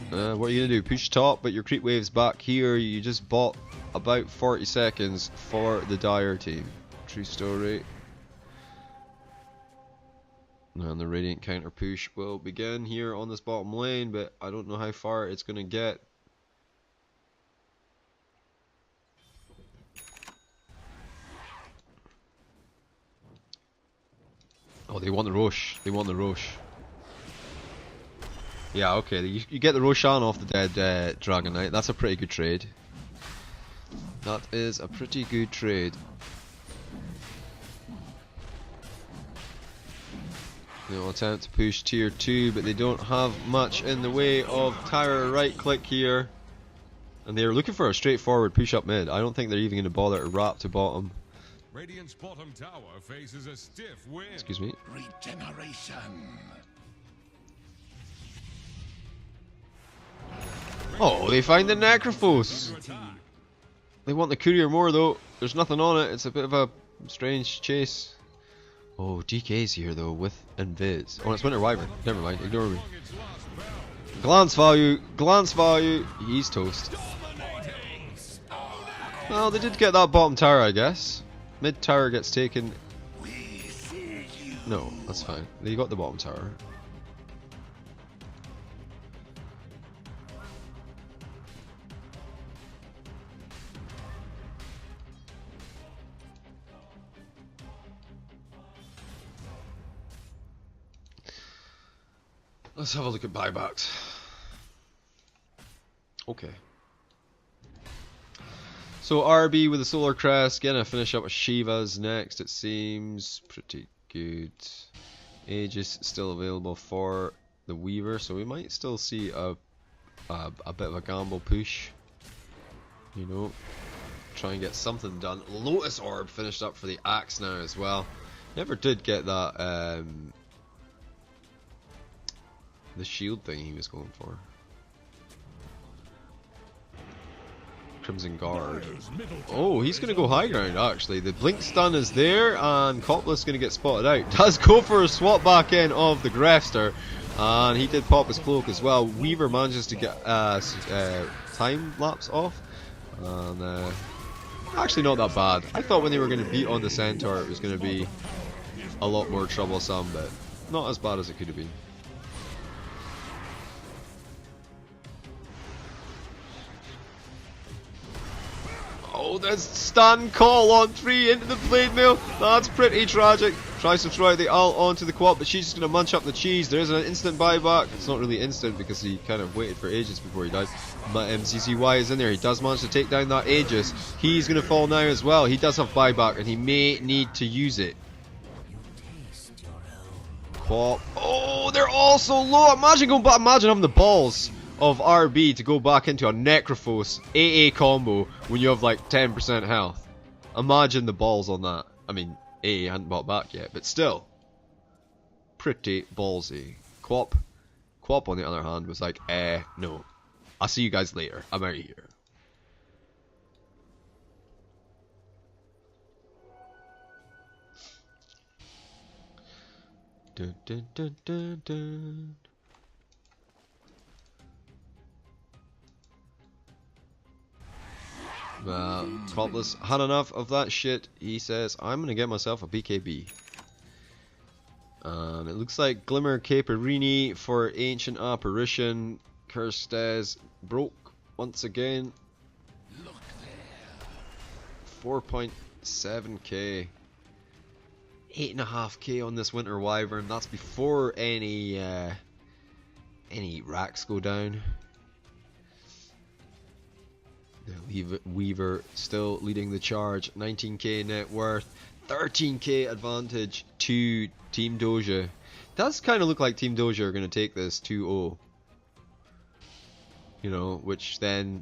Speaker 1: What are you gonna do? Push top, but your creep wave's back here. You just bought about 40 seconds for the Dire team. True story. And the Radiant counter push will begin here on this bottom lane, but I don't know how far it's going to get. Oh, they want the Rosh. They want the Rosh. Yeah, okay. You get the Roshan off the dead Dragon Knight. That's a pretty good trade. That is a pretty good trade. They'll attempt to push tier 2, but they don't have much in the way of tower right click here. And they're looking for a straightforward push up mid. I don't think they're even going to bother to wrap to bottom.
Speaker 3: Radiant's bottom tower faces a stiff wind.
Speaker 1: Excuse me.
Speaker 2: Regeneration.
Speaker 1: Oh, they find the Necrophos. They want the courier more though. There's nothing on it. It's a bit of a strange chase. Oh, DK's here though with Invis. Oh, it's Winter Wyvern. Never mind. Ignore me. Glance value. Glance value. He's toast. Well, they did get that bottom tower, I guess. Mid tower gets taken. No, that's fine. They got the bottom tower. Let's have a look at buybacks. Okay. So RB with the Solar Crest, gonna finish up with Shiva's next, it seems. Pretty good. Aegis still available for the Weaver, so we might still see a bit of a gamble push. You know, try and get something done. Lotus Orb finished up for the Axe now as well. Never did get that the shield thing he was going for. Crimson Guard. Oh, he's going to go high ground actually. The blink stun is there and Coppolis going to get spotted out. Does go for a swap back in of the Grefster. And he did pop his cloak as well. Weaver manages to get time lapse off. And actually not that bad. I thought when they were going to beat on the Centaur it was going to be a lot more troublesome, but not as bad as it could have been. Oh, there's stun call on 3 into the blade mail. That's pretty tragic. Tries to throw out the ult onto the quad, but she's just going to munch up the cheese. There is an instant buyback. It's not really instant because he kind of waited for ages before he died. But MCCY is in there. He does manage to take down that Aegis. He's going to fall now as well. He does have buyback and he may need to use it. Quap. Oh, they're all so low. Imagine going back. Imagine having the balls of RB to go back into a Necrophos AA combo when you have like 10% health. Imagine the balls on that. I mean, AA hadn't bought back yet, but still. Pretty ballsy. Quap on the other hand was like, no. I'll see you guys later. I'm out of here. Dun, dun, dun, dun, dun. Coppolis had enough of that shit. He says, I'm gonna get myself a BKB. It looks like Glimmer Caperini for Ancient Apparition. Kirstez broke once again. 4.7k. 8.5k on this Winter Wyvern. That's before any racks go down. The Weaver still leading the charge. 19k net worth, 13k advantage to Team Doja. Does kind of look like Team Doja are going to take this 2-0. You know, which then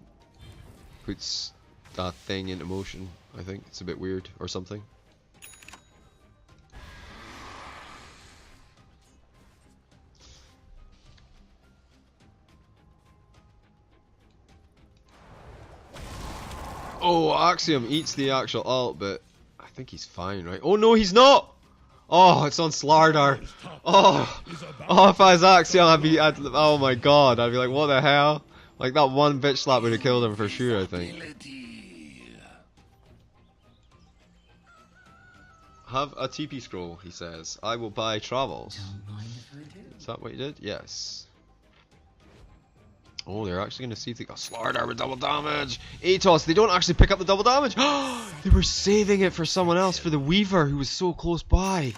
Speaker 1: puts that thing into motion. I think it's a bit weird or something. Oh, Axiom eats the actual ult, but I think he's fine, right? Oh no, he's not! Oh, it's on Slardar. Oh, if I was Axiom, oh my god, I'd be like, what the hell? Like that one bitch slap would have killed him for sure, I think. Have a TP scroll, he says. I will buy travels.
Speaker 4: Don't mind if I do.
Speaker 1: Is that what you did? Yes. Oh, they're actually going to see if they got Slardar with double damage. Atos, they don't actually pick up the double damage. They were saving it for someone else, for the Weaver, who was so close by.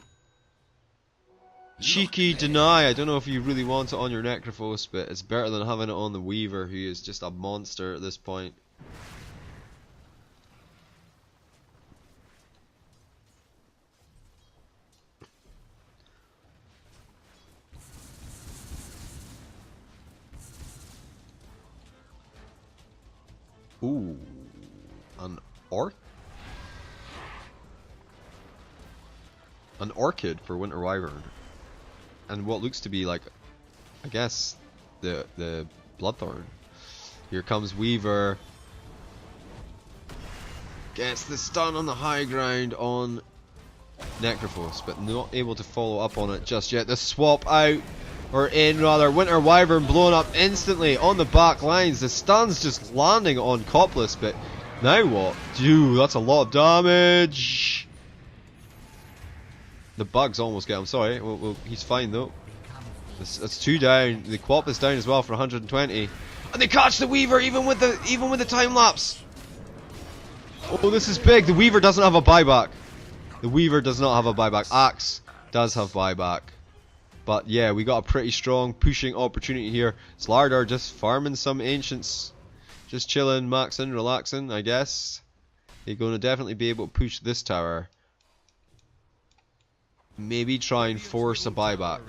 Speaker 1: Cheeky deny. I don't know if you really want it on your Necrophos, but it's better than having it on the Weaver, who is just a monster at this point. Ooh, an orchid for Winter Wyvern, and what looks to be like, I guess, the Bloodthorn. Here comes Weaver. Gets the stun on the high ground on Necrophos, but not able to follow up on it just yet. The swap out. Or in rather, Winter Wyvern blown up instantly on the back lines. The stun's just landing on Copless, but now what? Dude, that's a lot of damage. The bugs almost get him, sorry. Well, he's fine though. That's 2 down. The Quap is down as well for 120. And they catch the Weaver even with the time lapse. Oh, this is big. The Weaver doesn't have a buyback. The Weaver does not have a buyback. Axe does have buyback. But yeah, we got a pretty strong pushing opportunity here. Slardar just farming some ancients. Just chilling, maxing, relaxing, I guess. They're going to definitely be able to push this tower. Maybe try and force a buyback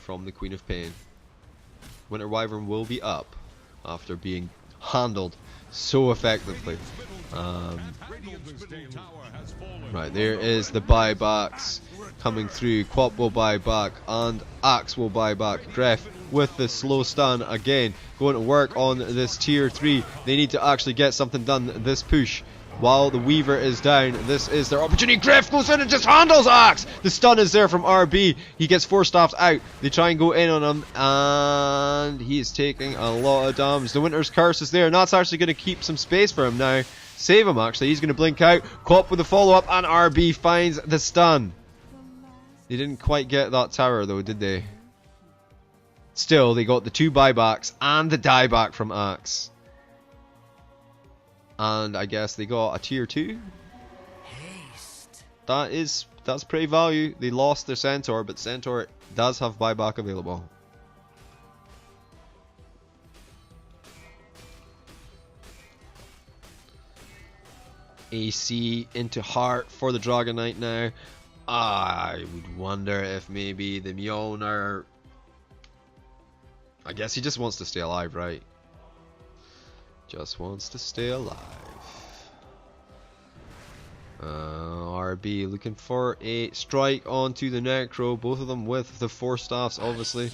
Speaker 1: from the Queen of Pain. Winter Wyvern will be up after being handled so effectively. Right, there is the buybacks coming through. Quap will buy back and Axe will buy back. Gref with the slow stun again, going to work on this tier 3. They need to actually get something done this push while the Weaver is down. This is their opportunity. Gref goes in and just handles Axe. The stun is there from RB. He gets 4 staffs out. They try and go in on him and he is taking a lot of damage. The Winter's Curse is there and that's actually going to keep some space for him now. Save him actually. He's going to blink out. Quap with the follow up and RB finds the stun. They didn't quite get that tower though, did they? Still, they got the 2 buybacks and the dieback from Axe. And I guess they got a tier 2. That's pretty value. They lost their Centaur, but Centaur does have buyback available. AC into Heart for the Dragon Knight now. I would wonder if maybe the Mjolnir... I guess he just wants to stay alive, right? Just wants to stay alive. RB looking for a strike onto the Necro. Both of them with the 4 staffs, obviously.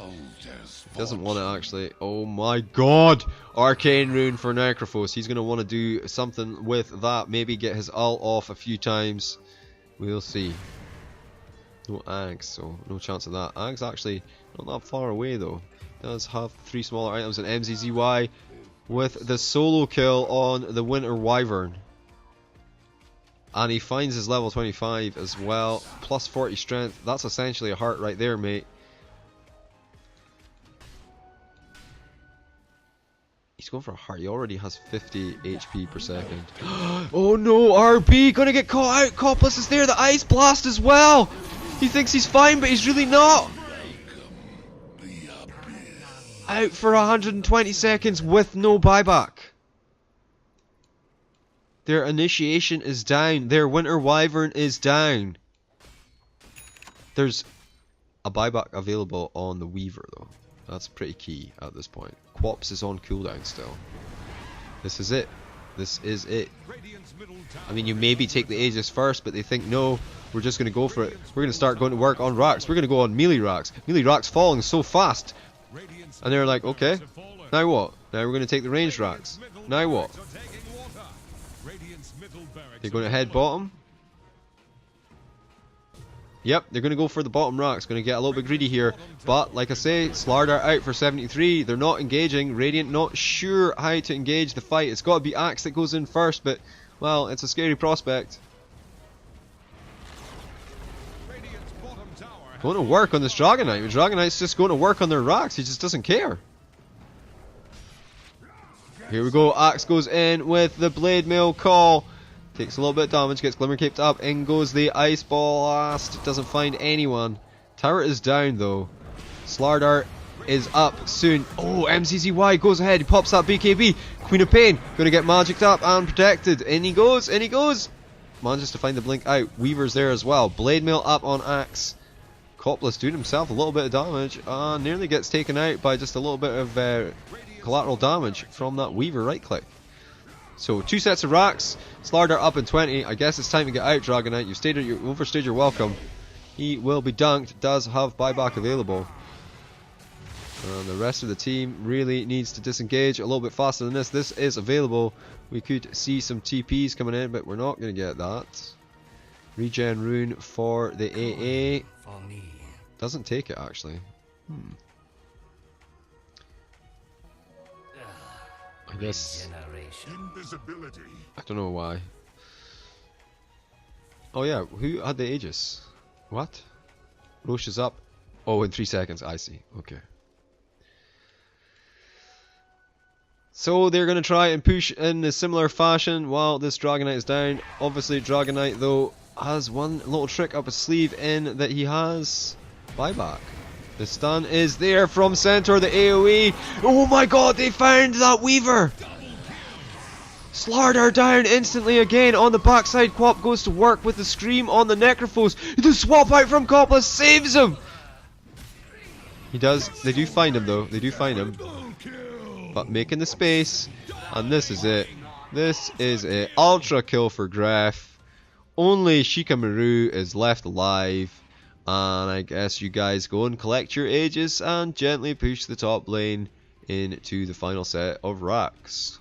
Speaker 1: Doesn't want it actually. Oh my god! Arcane Rune for Necrophos. He's going to want to do something with that. Maybe get his ult off a few times. We'll see. No Ags, so no chance of that. Ags actually not that far away though. Does have 3 smaller items and MZZY with the solo kill on the Winter Wyvern. And he finds his level 25 as well. Plus 40 strength. That's essentially a heart right there, mate. He's going for a heart. He already has 50 HP per second. Oh no, RB gonna get caught out. Copless is there. The Ice Blast as well. He thinks he's fine, but he's really not. Out for 120 seconds with no buyback. Their initiation is down. Their Winter Wyvern is down. There's a buyback available on the Weaver though. That's pretty key at this point. Quaps is on cooldown still. This is it. This is it. I mean, you maybe take the Aegis first, but they think no, we're just going to go for it. We're going to start going to work on racks. We're going to go on melee racks. Melee racks falling so fast. And they're like, okay, now what? Now we're going to take the ranged racks. Now what? They're going to head bottom. Yep, they're going to go for the bottom racks. Going to get a little bit greedy here. But, like I say, Slardar out for 73. They're not engaging. Radiant not sure how to engage the fight. It's got to be Axe that goes in first, but, well, it's a scary prospect. Going to work on this Dragonite. The Dragonite's just going to work on their rocks. He just doesn't care. Here we go. Axe goes in with the Blade Mail Call. Takes a little bit of damage. Gets Glimmer Caped up. In goes the Ice Blast. Doesn't find anyone. Tower is down though. Slardar is up soon. Oh, MCZY goes ahead. He pops that BKB. Queen of Pain. Going to get magicked up and protected. In he goes. In he goes. Manages to find the blink out. Weaver's there as well. Blade Mail up on Axe. Copless doing himself a little bit of damage. Nearly gets taken out by just a little bit of collateral damage from that Weaver right click. So 2 sets of racks. Slardar up in 20. I guess it's time to get out, Dragonite. You've overstayed your welcome. He will be dunked. Does have buyback available. And the rest of the team really needs to disengage a little bit faster than this. This is available. We could see some TPs coming in, but we're not going to get that. Regen rune for the AA. Doesn't take it actually. I guess.
Speaker 2: Invisibility.
Speaker 1: I don't know why. Oh yeah, who had the Aegis? What? Roche is up. Oh, in 3 seconds. I see. Okay. So they're going to try and push in a similar fashion while this Dragonite is down. Obviously Dragonite though has one little trick up his sleeve in that he has buyback. The stun is there from Centaur, the AoE. Oh my god, they found that Weaver! Slardar down instantly again on the backside. Quap goes to work with the Scream on the Necrophos. The swap out from Copless saves him! He does, they do find him though, they do find him. But making the space, and this is it. This is it. Ultra kill for Gref. Only Shikamaru is left alive. And I guess you guys go and collect your Aegis and gently push the top lane into the final set of racks.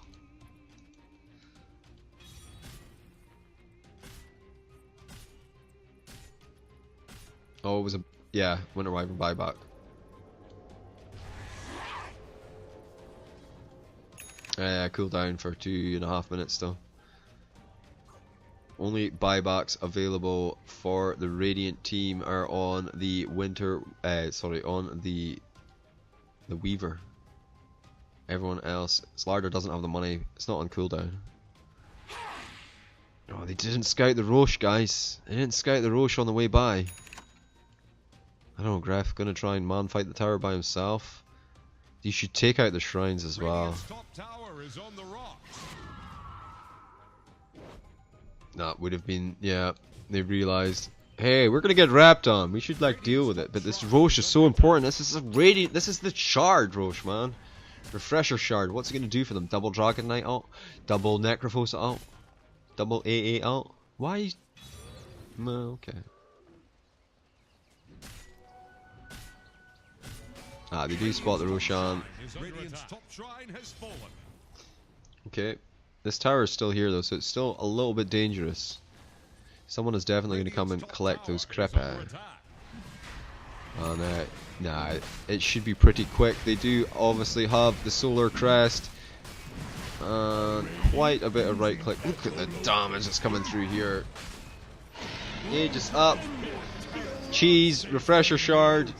Speaker 1: Oh, it was a, yeah, Winter Wyvern buyback. Cooldown for 2.5 minutes still. Only buybacks available for the Radiant team are on the on the Weaver. Everyone else, Slardar doesn't have the money. It's not on cooldown. Oh, they didn't scout the Roche, guys. They didn't scout the Roche on the way by. I don't know, Gref gonna try and man fight the tower by himself. You should take out the shrines as well. That would have been, yeah, they realized, hey, we're gonna get wrapped on, we should like deal with it, but this Roche is so important. This is a radiant, this is the shard Roche, man. Refresher shard, what's it gonna do for them? Double Dragonite ult, double Necrophos ult, double AA ult. Why? No, okay. They do spot the Roshan. Okay. This tower is still here though, so it's still a little bit dangerous. Someone is definitely going to come and collect those Crepa. And nah, it should be pretty quick. They do obviously have the Solar Crest. And quite a bit of right click. Look at the damage that's coming through here. Aegis up. Cheese, Refresher Shard.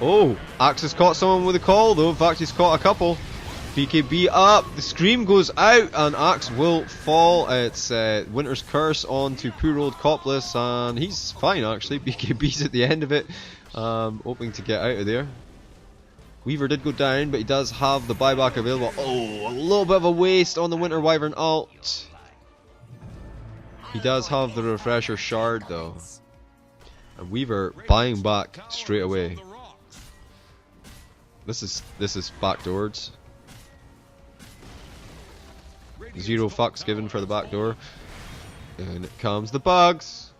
Speaker 1: Oh, Axe has caught someone with a call though. In fact, he's caught a couple. BKB up, the Scream goes out, and Axe will fall. It's Winter's Curse onto poor old Copless, and he's fine actually. BKB's at the end of it, hoping to get out of there. Weaver did go down, but he does have the buyback available. Oh, a little bit of a waste on the Winter Wyvern ult. He does have the Refresher Shard though. And Weaver buying back straight away. This is backdoors. 0 fucks given for the back door. And it comes the bugs.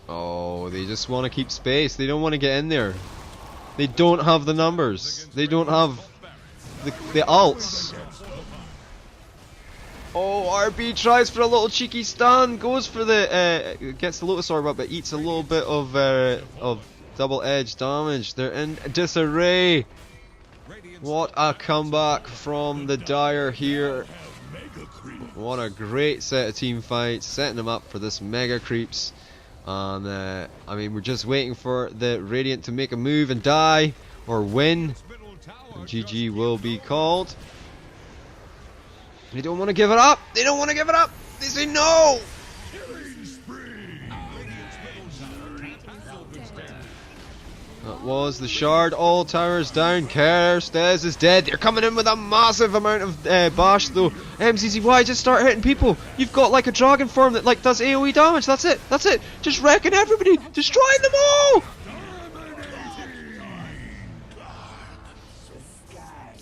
Speaker 1: Oh, they just want to keep space. They don't want to get in there. They don't have the numbers. They don't have the ults. Oh, RB tries for a little cheeky stun, goes for the, gets the Lotus Orb up, but eats a little bit of double edge damage. They're in disarray. What a comeback from the Dire here. What a great set of team fights, setting them up for this mega creeps. And I mean, we're just waiting for the Radiant to make a move and die or win. And GG will be called. They don't want to give it up. They don't want to give it up. They say no. That was the shard. All towers down. Kerstez is dead. They're coming in with a massive amount of bash though. MZZY, just start hitting people. You've got like a dragon form that like does AoE damage. That's it. That's it. Just wrecking everybody. Destroying them all.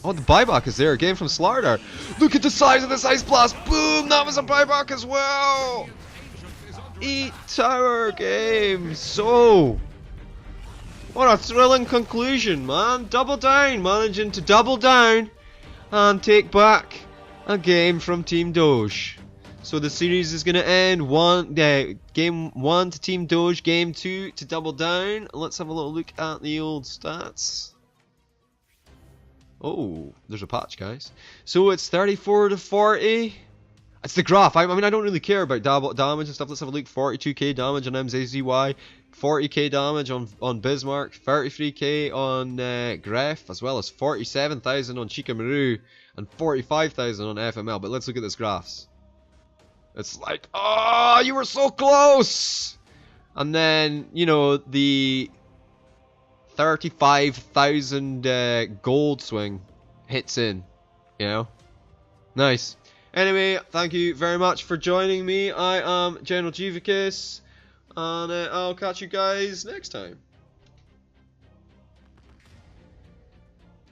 Speaker 1: Oh, the buyback is there again from Slardar. Look at the size of this ice blast. Boom. That was a buyback as well. 8 tower game. So... what a thrilling conclusion, man. Double down, managing to double down and take back a game from Team Doge. So the series is going to end game 1 to Team Doge, game 2 to Double Down. Let's have a little look at the old stats. Oh, there's a patch, guys. So it's 34 to 40. It's the graph. I mean, I don't really care about damage and stuff. Let's have a look. 42k damage on MZZY, 40k damage on Bismarck, 33k on Gref, as well as 47,000 on Chikamaru, and 45,000 on FML. But let's look at this graphs. It's like, oh, you were so close! And then, you know, the 35,000 gold swing hits in, you know? Nice. Anyway, thank you very much for joining me. I am General Jivicus, and I'll catch you guys next time.